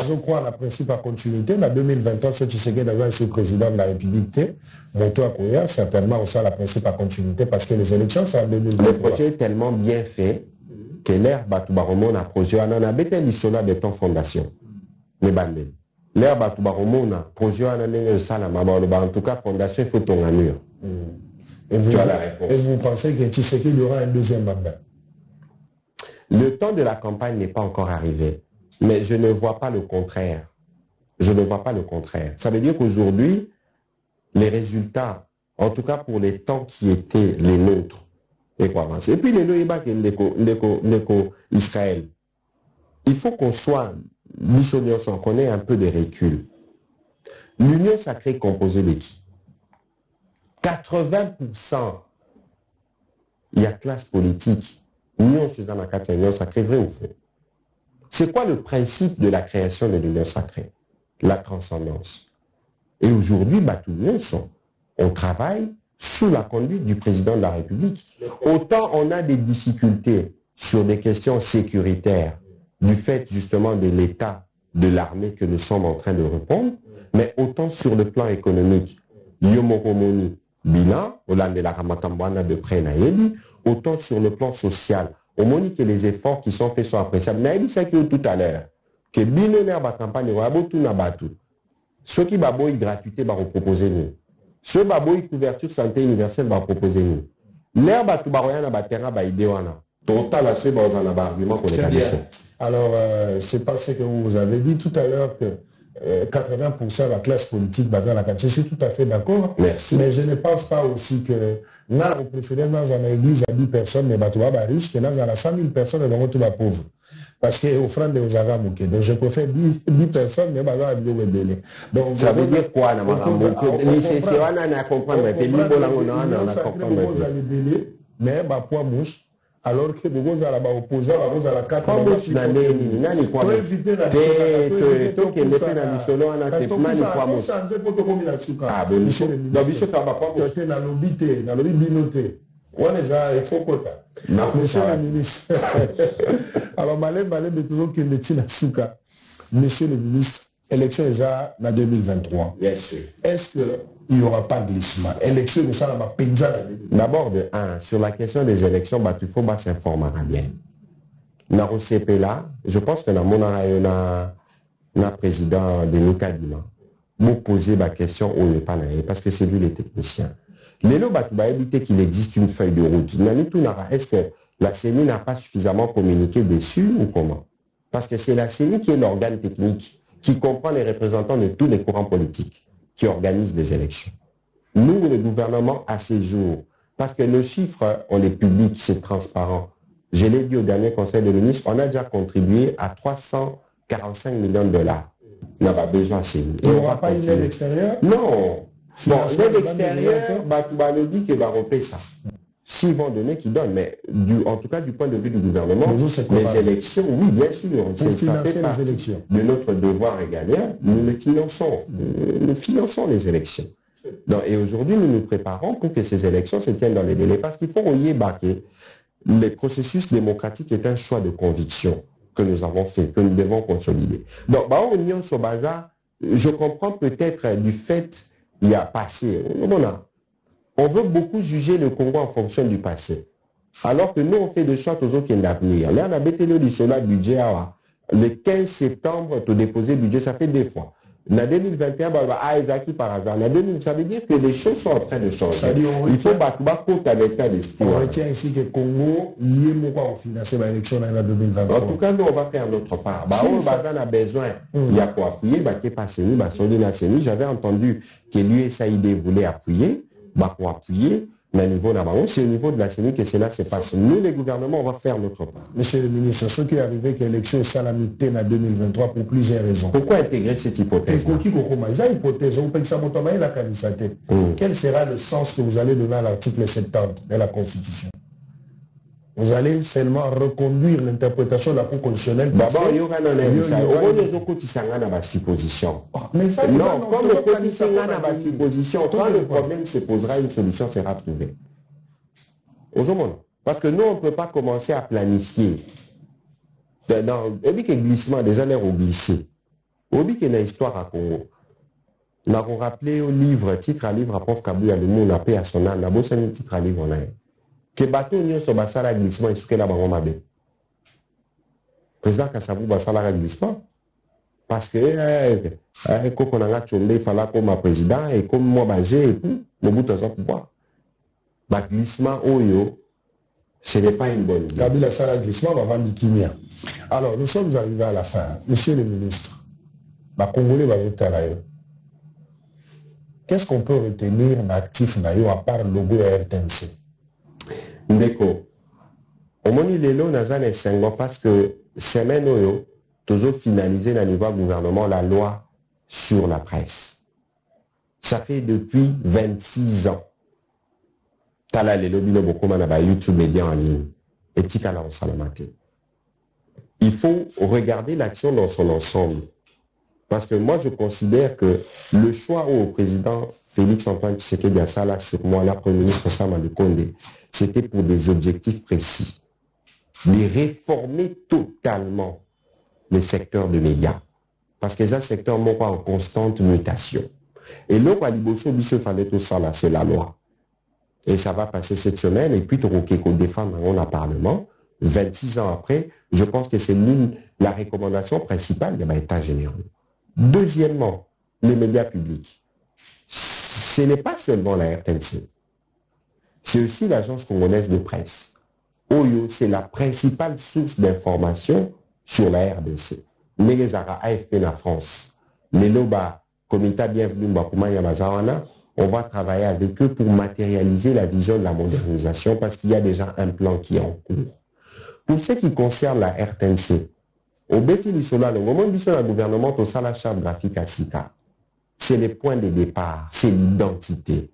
je crois à la principe à continuité. En 2023, ce qui s'est fait dans le président de la République, Moto Akoya, certainement aussi à la principe à continuité parce que les élections, c'est en 2023. Le projet est tellement bien fait que l'air Batoubaromo a projet, on a bêté l'issola de ton fondation. L'air Batoubaromo a projet, on a le salama, en tout cas, fondation, il faut ton mur. Et vous pensez que Tshisekedi aura un deuxième mandat? Le temps de la campagne n'est pas encore arrivé. Mais je ne vois pas le contraire. Je ne vois pas le contraire. Ça veut dire qu'aujourd'hui, les résultats, en tout cas pour les temps qui étaient les nôtres, et puis les Loïbak et Israël, il faut qu'on soit, qu'on ait un peu de recul. L'Union sacrée est composée de qui? 80%, il y a classe politique. L'Union sacrée, vrai ou faux? C'est quoi le principe de la création de l'union sacrée? La transcendance. Et aujourd'hui, on travaille sous la conduite du président de la République. Autant on a des difficultés sur des questions sécuritaires, du fait justement de l'état de l'armée que nous sommes en train de répondre, mais autant sur le plan économique, Yomoromoni, bilan, Hollande la Ramatambouana de près Naïbi, autant sur le plan social. On montre que les efforts qui sont faits sont appréciables. Mais il dit ça tout à l'heure, que billionnaire la campagne, il y a tout na batu. Ceux qui baboy gratuité va proposer nous. Ceux baboy couverture santé universelle va proposer nous. L'air batu baroya na batera ba idée wana. Total à ceux dans un argument qu'on est bien. Alors c'est pas ce que vous avez dit tout à l'heure que 80% de la classe politique basée la je suis tout à fait d'accord. Merci. Mais je ne pense pas aussi que là, on préférait dans une église à 10 personnes, mais tu vas riche, que dans 100 000 personnes, donc tu vas pauvre. Parce que offrande aux Arabes, donc je préfère 10 personnes, mais bazar à donc ça veut dire quoi, na mais bah poids mouche. Alors que vous avez opposé à la carte. Monsieur le ministre. Alors, Monsieur le ministre, élection est en 2023. Est-ce qu'il n'y aura pas de glissement? Élection de ça, la pizza. D'abord, sur la question des élections, il faut s'informer bien. Dans le CP là, je pense que dans mon président de Nikadima, vous posez la question où n'est pas là, parce que c'est lui le technicien. Les lots, éviter qu'il existe une feuille de route. Est-ce que la CENI n'a pas suffisamment communiqué dessus ou comment? Parce que c'est la CENI qui est l'organe technique qui comprend les représentants de tous les courants politiques qui organisent les élections. Nous, le gouvernement, à ces jours, parce que nos chiffres, on est publics, c'est transparent. Je l'ai dit au dernier conseil de ministres, on a déjà contribué à 345 millions de dollars. On n'a pas besoin de CENI. Il n'y aura pas une aide extérieure? Non. Bon, l'aide extérieure, le dit qu'il va repayer ça. S'ils vont donner, qu'ils donnent. Mais en tout cas, du point de vue du gouvernement, les élections, oui, bien sûr. Pour financer les élections. De notre devoir régalien, nous les finançons. Nous finançons les élections. Donc, et aujourd'hui, nous nous préparons pour que ces élections se tiennent dans les délais. Parce qu'il faut y embarquer. Le processus démocratique est un choix de conviction que nous avons fait, que nous devons consolider. Donc, Union Sobaza, je comprends peut-être du fait il y a passé. On veut beaucoup juger le Congo en fonction du passé. Alors que nous, on fait des choix aux autres qui ont d'avenir. Là, on a bêté le budget. Le 15 septembre, tu déposes le budget, ça fait 2 fois. En 2021, par hasard. Ça veut dire que les choses sont en train de changer. Il faut battre à l'état d'esprit. On retient ici que le Congo, il y a financé l'élection en 2023. En tout cas, nous, on va faire notre part. On a besoin, il y a pour appuyer, j'avais entendu que l'USAID voulait appuyer, pour appuyer. Mais c'est au niveau de la CENI que cela se passe. Nous, les gouvernements, on va faire notre part. Monsieur le ministre, ce qui est arrivé que l'élection est salamité en 2023 pour plusieurs raisons. Pourquoi intégrer cette hypothèse? Quel sera le sens que vous allez donner à l'article 70 de la Constitution? Vous allez seulement reconduire l'interprétation de la Cour constitutionnelle. D'abord, il y aura une supposition. Mais ça, non, comme le supposition, quand le problème se posera, une solution sera trouvée. Parce que nous, on ne peut pas commencer à planifier. Et puis que glissement, déjà l'air au glissé. Et puis qu'il y a une histoire à Congo. Nous avons rappelé au livre, titre à livre à Prof Kabouya, le mot, on a payé à son âme, nous avons titre à livre, on a que bateau n'y a sur basala glissement et souke la bango mabe. Président Kassabou basala glissement parce que quand on a chômé il fallait comme ma président et comme moi basé et tout le bout de son pouvoir. Bah glissement oyo ce n'est pas une bonne idée. Kabila sala glissement va vendre kimia. Alors nous sommes arrivés à la fin. Monsieur le ministre, bah Congolais va voter à qu'est-ce qu'on peut retenir d'actif naïo à part le logo à RTNC? Ndeko, au moment où l'élo n'a pas sengo parce que semaine oyo toujours finalisé dans le niveau gouvernement la loi sur la presse. Ça fait depuis 26 ans. Tala l'élo bino beaucoup manaba YouTube média en ligne. Et tikala on salamate. Il faut regarder l'action dans son ensemble. Parce que moi je considère que le choix au président Félix Antoine Tshisekedi Assala sur moi, la Premier ministre Sama Lukonde, c'était pour des objectifs précis. De réformer totalement les secteurs de médias. Parce que ces secteurs n'ont pas en constante mutation. Et là, il fallait tout ça, là, c'est la loi. Et ça va passer cette semaine. Et puis, qu'on défend dans le Parlement, 26 ans après, je pense que c'est la recommandation principale de l'État général. Deuxièmement, les médias publics. Ce n'est pas seulement la RTNC. C'est aussi l'agence congolaise de presse. Oyo, c'est la principale source d'information sur la RDC. Les AFP en France. Les Loba, Comité Bienvenue, on va travailler avec eux pour matérialiser la vision de la modernisation parce qu'il y a déjà un plan qui est en cours. Pour ce qui concerne la RTNC, au Béti Lissola, le moment où le gouvernement a la charte graphique à Sika, c'est les points de départ, c'est l'identité.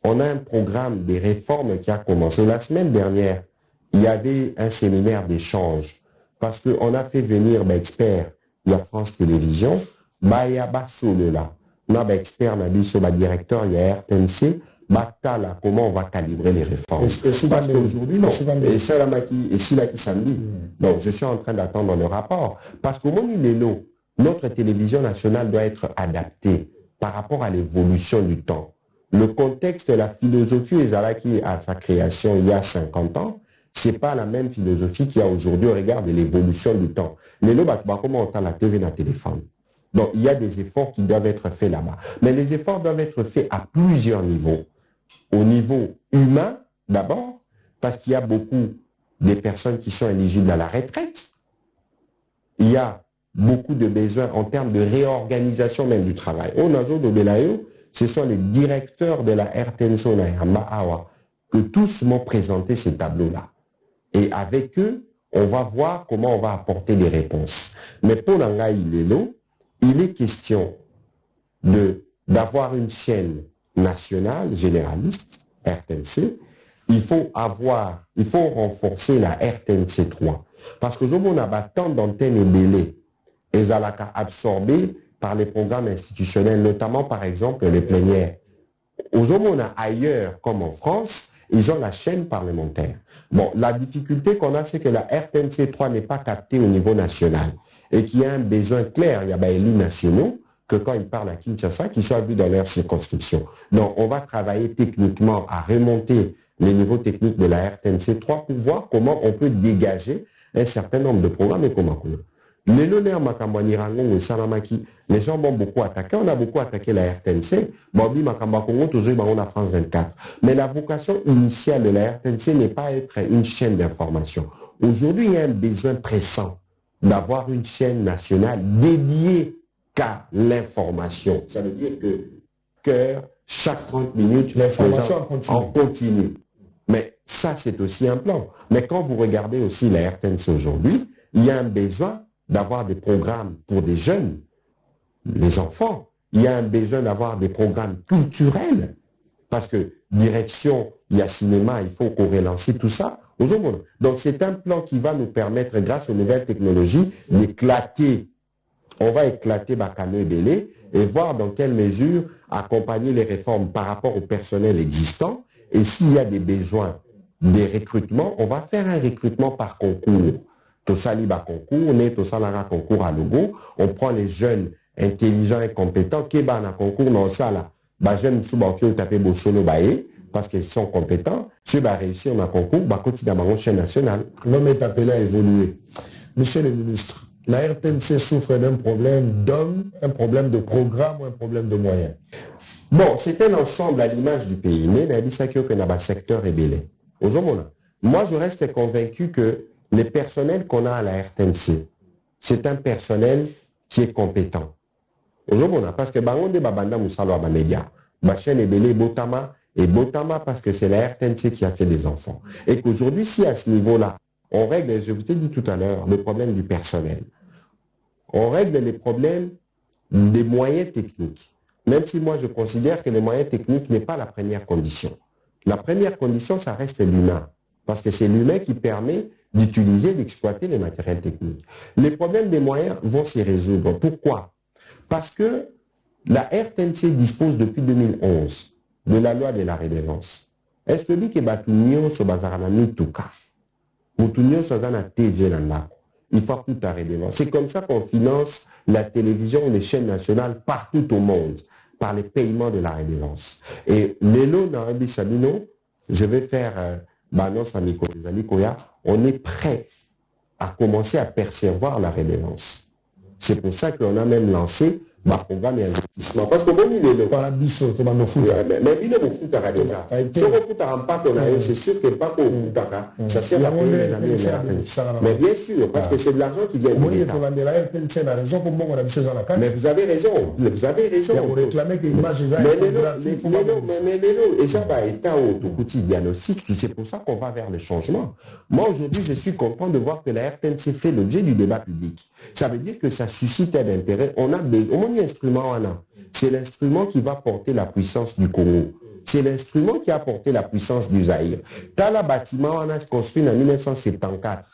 On a un programme de réformes qui a commencé. La semaine dernière, il y avait un séminaire d'échange parce qu'on a fait venir des experts de la France Télévisions, il y a des experts, des directeurs, il y a RTNC, comment on va calibrer les réformes. Parce qu'aujourd'hui, non. Et c'est là qui samedi. Donc, je suis en train d'attendre le rapport. Parce qu'au moment où il est là, notre télévision nationale doit être adaptée par rapport à l'évolution du temps. Le contexte et la philosophie qui à sa création il y a 50 ans, ce n'est pas la même philosophie qu'il y a aujourd'hui au regard de l'évolution du temps. Les lots, comment on entend la TV dans le téléphone. Donc, il y a des efforts qui doivent être faits là-bas. Mais les efforts doivent être faits à plusieurs niveaux. Au niveau humain, d'abord, parce qu'il y a beaucoup de personnes qui sont éligibles à la retraite. Il y a beaucoup de besoins en termes de réorganisation même du travail. Au Nazo de Belayo, ce sont les directeurs de la RTNC que tous m'ont présenté ces tableaux-là. Et avec eux, on va voir comment on va apporter des réponses. Mais pour Nanga Ilelo, il est question d'avoir une chaîne nationale, généraliste, RTNC. Il faut renforcer la RTNC 3. Parce que on a tant d'antennes et délais, elles sont absorbées par les programmes institutionnels, notamment par exemple les plénières. Aux hommes ailleurs, comme en France, ils ont la chaîne parlementaire. Bon, la difficulté qu'on a, c'est que la RTNC 3 n'est pas captée au niveau national et qu'il y a un besoin clair, il y a des élus nationaux, que quand ils parlent à Kinshasa, qu'ils soient vus dans leur circonscription. Donc, on va travailler techniquement à remonter les niveaux techniques de la RTNC 3 pour voir comment on peut dégager un certain nombre de programmes et comment on les gens vont beaucoup attaquer. On a beaucoup attaqué la RTNC. Toujours on a France 24. Mais la vocation initiale de la RTNC n'est pas être une chaîne d'information. Aujourd'hui, il y a un besoin pressant d'avoir une chaîne nationale dédiée qu'à l'information. Ça veut dire que cœur, chaque 30 minutes, l'information en continu. Mais ça, c'est aussi un plan. Mais quand vous regardez aussi la RTNC aujourd'hui, il y a un besoin d'avoir des programmes pour des jeunes, les enfants. Il y a un besoin d'avoir des programmes culturels. Parce que direction, il y a cinéma, il faut qu'on relance tout ça. Donc c'est un plan qui va nous permettre, grâce aux nouvelles technologies, d'éclater. On va éclater Bakano et Bélé et voir dans quelle mesure accompagner les réformes par rapport au personnel existant. Et s'il y a des besoins, des recrutements, on va faire un recrutement par concours. Tosali ba concours, on est Tosalara concours à logo. On prend les jeunes intelligents et compétents qui sont en concours dans ça là. Les jeunes qui ont tapé Bosolo Baé parce qu'ils sont compétents. Ceux qui ont réussi en concours, ils continuent dans la chaîne nationale. L'homme est appelé à évoluer. Monsieur le ministre, la RTNC souffre d'un problème d'hommes, un problème de programme ou un problème de moyens. Bon, c'est un ensemble à l'image du pays. Mais il y a un secteur rébellé. Moi, je reste convaincu que les personnels qu'on a à la RTNC, c'est un personnel qui est compétent. Parce que Bangonde Babanda Moussalo à média, Bachen et Belé Botama, et Botama parce que c'est la RTNC qui a fait des enfants. Et qu'aujourd'hui, si à ce niveau-là, on règle, je vous ai dit tout à l'heure, le problème du personnel, on règle les problèmes des moyens techniques. Même si moi je considère que les moyens techniques n'est pas la première condition. La première condition, ça reste l'humain. Parce que c'est l'humain qui permet d'utiliser, d'exploiter les matériels techniques. Les problèmes des moyens vont s'y résoudre. Pourquoi? Parce que la RTNC dispose depuis 2011 de la loi de la redevance. Est-ce que lui qui est Batunio sur Bazarana Mituka, Batunio sur Zana TV Nandako, il faut tout à redevance. C'est comme ça qu'on finance la télévision ou les chaînes nationales partout au monde, par les paiements de la redevance. Et Lélo Narabi Sabino, je vais faire Banos Amiko Koya, on est prêt à commencer à percevoir la redevance. C'est pour ça qu'on a même lancé un programme d'investissement. Parce que bon, il est là. Par la biso, tu vas nous foutre. Mais il est au foot à déjà. Si on fout à un pas qu'on a eu, c'est sûr que pas qu'au foot à ça sert à payer les amis. Mais bien sûr, parce que c'est de l'argent qui vient de l'État. Mais vous avez raison. Vous avez raison. Mais Lélo, et ça va être au quotidien diagnostic. C'est pour ça qu'on va vers le changement. Moi, aujourd'hui, je suis content de voir que la RTNC fait l'objet du débat public. Ça veut dire que ça suscite un intérêt. On a un instrument, c'est l'instrument qui va porter la puissance du Congo. C'est l'instrument qui a porté la puissance du Zaïre. Dans le bâtiment, on a construit en 1974.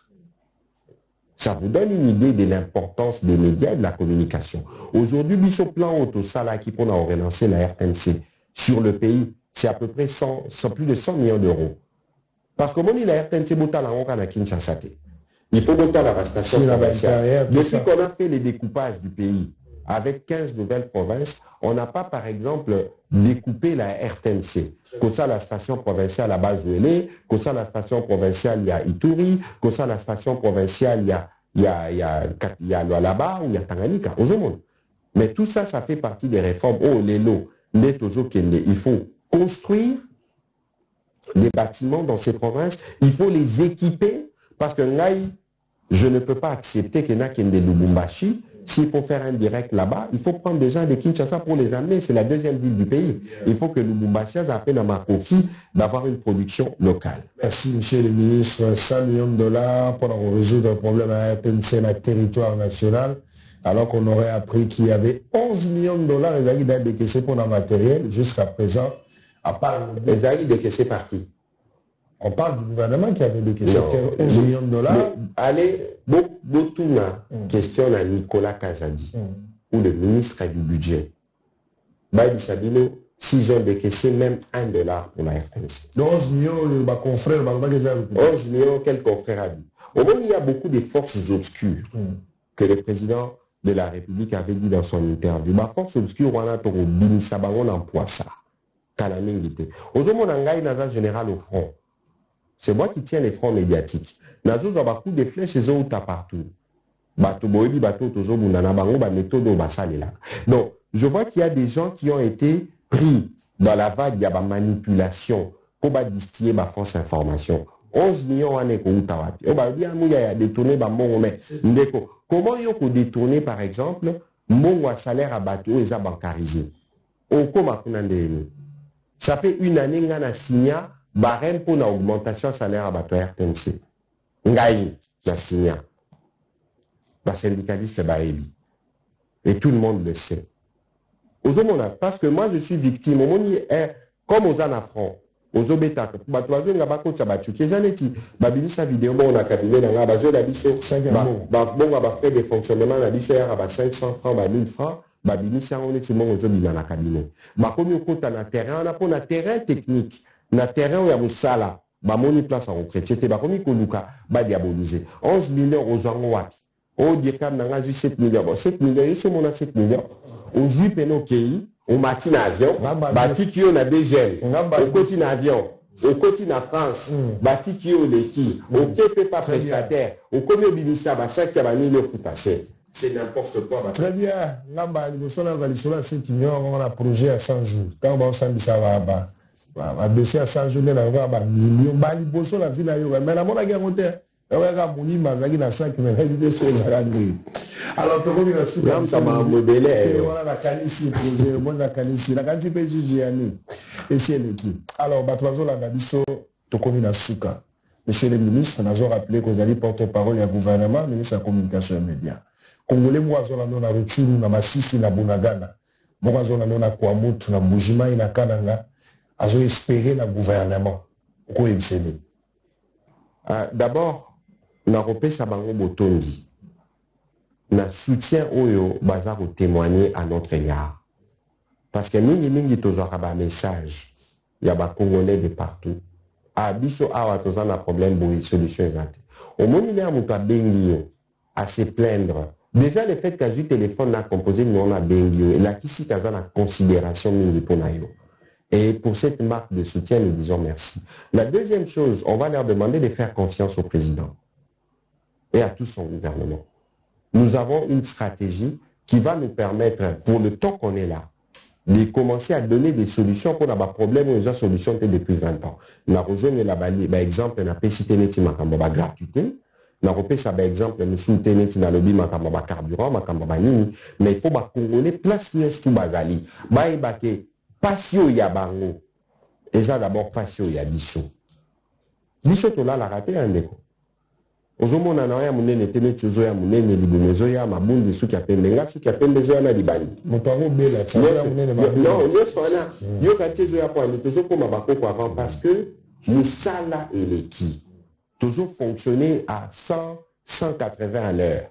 Ça vous donne une idée de l'importance des médias et de la communication. Aujourd'hui, Bisso Plan Autosala qui pour relancer la RTNC sur le pays, c'est à peu près plus de 100 millions d'euros. Parce que moi, la RTNC, il faut monter à la station provinciale. Depuis qu'on a fait les découpages du pays, avec 15 nouvelles provinces, on n'a pas, par exemple, découpé la RTNC. Comme ça, la station provinciale à Bazuélé, comme ça, la station provinciale, il y a Ituri, comme ça, la station provinciale, il y a Lualaba ou il y a Tanganyika, aux monde. Mais tout ça, ça fait partie des réformes. Oh, les lots, les Tozo Kende, il faut construire des bâtiments dans ces provinces, il faut les équiper, parce que je ne peux pas accepter qu'il y ait Kende Lubumbashi. S'il faut faire un direct là-bas, il faut prendre des gens de Kinshasa pour les amener. C'est la deuxième ville du pays. Il faut que Lubumbashi appelle à Makoki d'avoir une production locale. Merci, monsieur le ministre. 100 millions de dollars pour résoudre un problème à RTNC, le territoire national, alors qu'on aurait appris qu'il y avait 11 millions de dollars décaissés pour le matériel jusqu'à présent, à part... Les aïeux décaissés par qui? On parle du gouvernement qui avait décaissé 11 millions de dollars. Allez, beaucoup question à Nicolas Kazadi, ou le ministre du budget. Baïdi Sabino, s'ils ont décaissé même $1 pour la RTNC. 11 millions, le confrère, 11 millions, quel confrère a dit? Au moins, il y a beaucoup de forces obscures que le président de la République avait dit dans son interview. Ma force obscure, on a toro bini sabangon en poissa. Kalamingité. Aujourd'hui, on a un général au front. C'est moi qui tiens les fronts médiatiques. Nazo a beaucoup de flèches et autres partout. Donc, je vois qu'il y a des gens qui ont été pris dans la vague, il y a une manipulation pour distiller ma fausse information. 11 millions d'années qu'on a détourné. Comment il faut détourner, par exemple, mon salaire à bateau et bancarisé? Ça fait une année que na signa barème pour une augmentation de salaire à bateau RTNC. Ngai na signa. Ba syndicaliste baebi. Et tout le monde le sait. Parce que moi je suis victime. Comme aux anafrons, aux obétas, batoazo nga bako tsabachu. Kejaneti babinisa vidéo bon na cabinet nga bazo na biso. Bon ba frais de fonctionnement na biso ya ba 500 francs ba 1000 francs. Babinisa on est mon ozo bina na cabinet. Ba komi okota na terrain na pona terrain technique. Na terrain ya musala. Ba moni place en retraité te ba komi koluka ba diaboliser. 11 millions aux ango wapi. Au dirkam na nga 7 millions. Bon 7 millions, ils sont mon 7 millions. Aux UPNO KI, au matin avion, bâti qui on a des ailes, au côté avion, au côté na France, bâti qui on les qui, au KP pas prestataire, au commis au Bimissa, bah ça qui a mis le foot passé. C'est n'importe quoi. Très bien. Là, nous sommes à 5 millions, on a un projet à 100 jours. Quand on s'en dit ça va baisser à 100 jours, on va avoir un million. Bali bosso la ville à Yoga. Mais la monnaie a gagné. Alors, monsieur le ministre, nous avons rappelé que vous allez porte-parole du gouvernement, ministre de la communication et des médias. Congolais, moi, nous avons na Rutshuru, na Masisi, na Bunagana. Moi, nous avons na Kwamutu, na Mbujima, na Kananga. Nous avons espéré le gouvernement. D'abord, na repesa bango botondi na soutien oyo baza ko témoigner à notre égard parce que mingi tozwaka ba message ya ba congolais de partout a biso awa toza na problème boye solution ezate au moni na muto abengi yo à se plaindre déjà le fait qu'azu téléphone na composé nous on a bengi yo et la kisi kaza na considération mingi pona yo. Et pour cette marque de soutien, nous disons merci. La deuxième chose, on va leur demander de faire confiance au président et à tout son gouvernement. Nous avons une stratégie qui va nous permettre, pour le temps qu'on est là, de commencer à donner des solutions pour les problèmes où nous avons solutions depuis 20 ans. Nous avons par exemple, nous avons cité la gratuité, nous avons par exemple, nous soutenons le carburant, mais il faut que les Congolais place tout bazali. Passion yabango. Et ça d'abord passion yabiso. Biso to la raté un déco. Ozomo na ya munene tene tuzo ya munene libumezo ya mabundi suki apembe nga suki apembe zo na libani. Motango bela ya munene mabundi. Non, yo sona yo katizo ya kwa tuzo ko mabako kwa avant parce que musala eleki. Tuzo fonctionner à 180 à l'heure.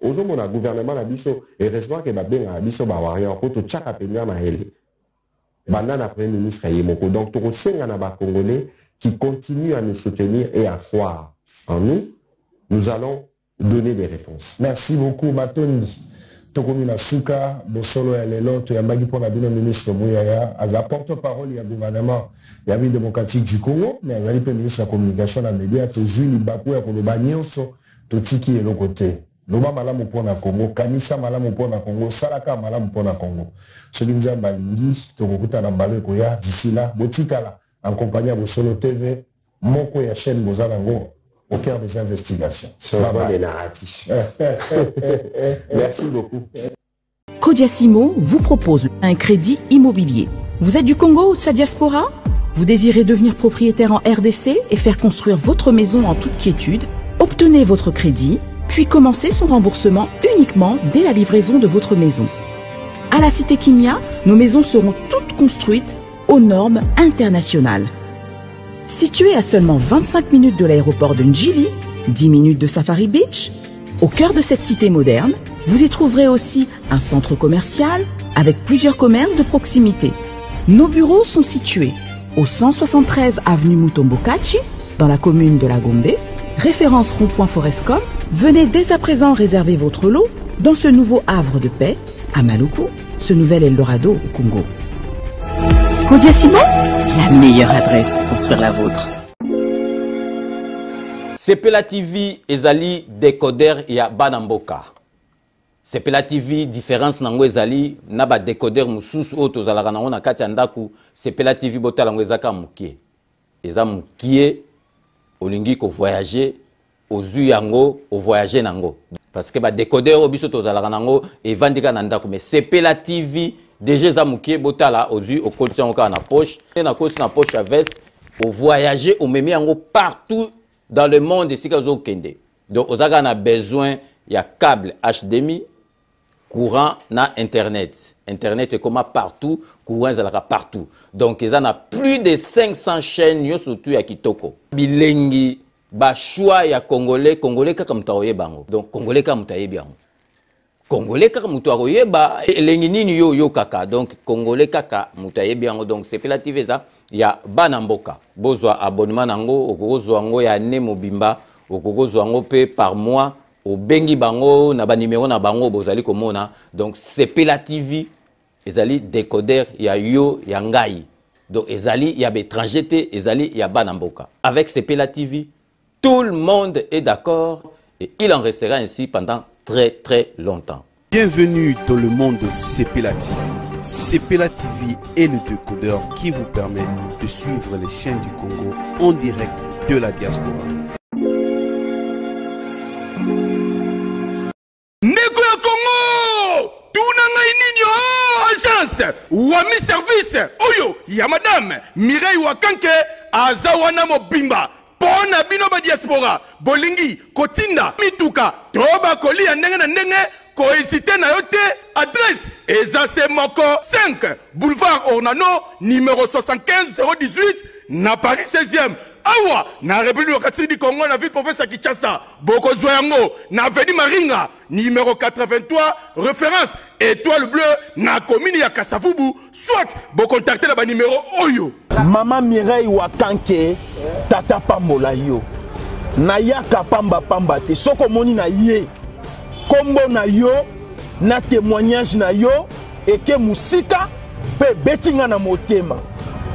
Ozomo na gouvernement na biso et restaurant que ba benga biso ba warrior ko to chaka penya na hele. Banana Premier ministre Yemoko. Donc, tout le Congolais qui continue à nous soutenir et à croire en nous, nous allons donner des réponses. Merci beaucoup, Matondi. Tokomina Souka, Bosolo et Lelo, Toyambagi pour la ministre Mouyaya, à la porte-parole du gouvernement démocratique du Congo, mais à la ministre de la communication et des médias, Tozuli Bakou, pour le Bagnoso, Totiki et le côté. Loba malamu pona Congo, kanisa malamu pona Congo, salaka malamu pona Congo. Solinza balingi, tokokuta na mbalo koya d'ici là, botikala en compagnie de Solo TV, moko ya chaîne Bozalango au cœur des investigations. Changement des narratifs. Merci beaucoup. Kodiasimo vous propose un crédit immobilier. Vous êtes du Congo ou de sa diaspora? Vous désirez devenir propriétaire en RDC et faire construire votre maison en toute quiétude? Obtenez votre crédit puis commencez son remboursement uniquement dès la livraison de votre maison. À la Cité Kimia, nos maisons seront toutes construites aux normes internationales. Située à seulement 25 minutes de l'aéroport de Njili, 10 minutes de Safari Beach, au cœur de cette cité moderne, vous y trouverez aussi un centre commercial avec plusieurs commerces de proximité. Nos bureaux sont situés au 173 avenue Mutombokachi, dans la commune de La Gombe, référence rond-point Forescom. Venez dès à présent réserver votre lot dans ce nouveau havre de paix à Maluku, ce nouvel Eldorado au Congo. Kodiasimo, la meilleure adresse pour construire la vôtre. Sepela TV ezali décodeur ya Banamboka. Sepela TV différence nango ezali na ba décodeur mususu o tozalaka nango na kati ya ndaku. Sepela TV botala ngo ezaka mukie. Eza mukie olingi ko voyager ozu yango o voyager nango. parce que ba décodeur obiso tozalaka nango evandika na ndako mais Sepela TV déjà za mukie botala ozu au collection ka na poche na poche à veste au voyager au memi yango partout dans le monde ici ka zo kende donc ozaka na besoin ya câble HDMI courant na internet est comme partout courant ezalaka partout donc ils en a plus de 500 chaînes yo surtout ya kitoko bilengi ba choix ya congolais kaka mutaoye bango donc congolais kaka mutaye bango congolais kaka mutaoye ba elengi nini yo kaka donc congolais kaka mutaye bango donc Sepela TV za ya bana mboka bozwa abonnement nango okozwa ngo ya ne mobimba okozwa ngo pe par mois au bengi bango na ba numéro na bango bozali komona donc Sepela TV ezali décodeur ya yo ya ngai donc ezali ya étranger te ezali ya bana mboka avec Sepela TV tout le monde est d'accord et il en restera ainsi pendant très longtemps. Bienvenue dans le monde de Sepela TV. Sepela TV est le décodeur qui vous permet de suivre les chaînes du Congo en direct de la diaspora. Ndeko ya Congo, tunanga ininyo agence Wami service oyo ya madame Mireille Wakanke azawana mobimba pona bino ba diaspora bolingi kotinda mituka toba kolia ndenge na ndenge kohésiter na yote adresse ezase moko 5 boulevard Ornano numéro 75 018 na Paris 16e awa na République du Congo na ville province ya Kinshasa boko zoyango na avenue Maringa numéro 83 référence étoile bleue na commune ya Kasavubu soit bo contacter la numéro oyo Maman Mireille Wakanke tata pambola yo na yaka pamba te soko moni na ye kombo na yo na témoignage na yo eke musika pe betinga na motema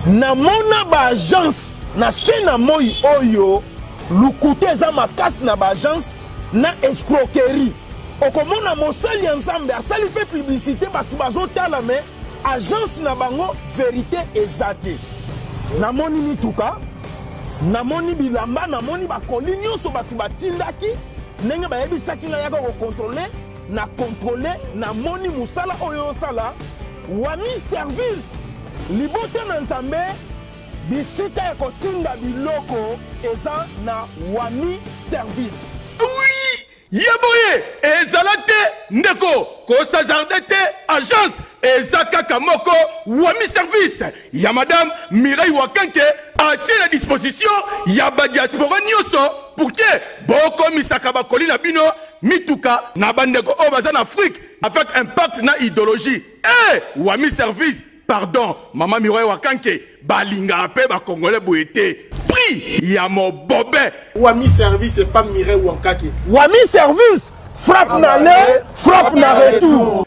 na mona ba agence na sena moi oyo lukute za makasi na ba agence na escroquerie okomona mosali ya nzambe asali pe publicité batu bazotala me agence na bango vérité ezate na moni mituka na moni bilamba na moni bakoli nyonso batu batindaki ndenge bayebisaki nga yaka kokontrole na kontrole na moni musala oyo osala Wami service libote na nzambe bisika ya kotinda biloko eza na Wami service. Oui, yaboye ezalate ndeko kosazarde te agence ezakaka moko Wami service ya madame Mireille Wakanke atie la disposition ya ba diaspora nyonso pour que boko misaka bakoli na bino mituka na bandeko o baza na Afrique avec impact na idéologie Wami service pardon maman Mireille Wakanke balinga pe ba congolais boyete prix ya mobobé Wami service et pas Mireille Wakanke Wami service frappe na le frappe na retour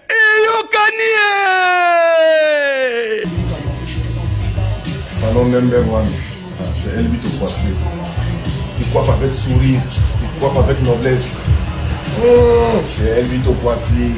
Salon number one, c'est Elbi te coiffer. Tu coiffes avec sourire, tu coiffes avec noblesse. C'est Elbi te coiffer.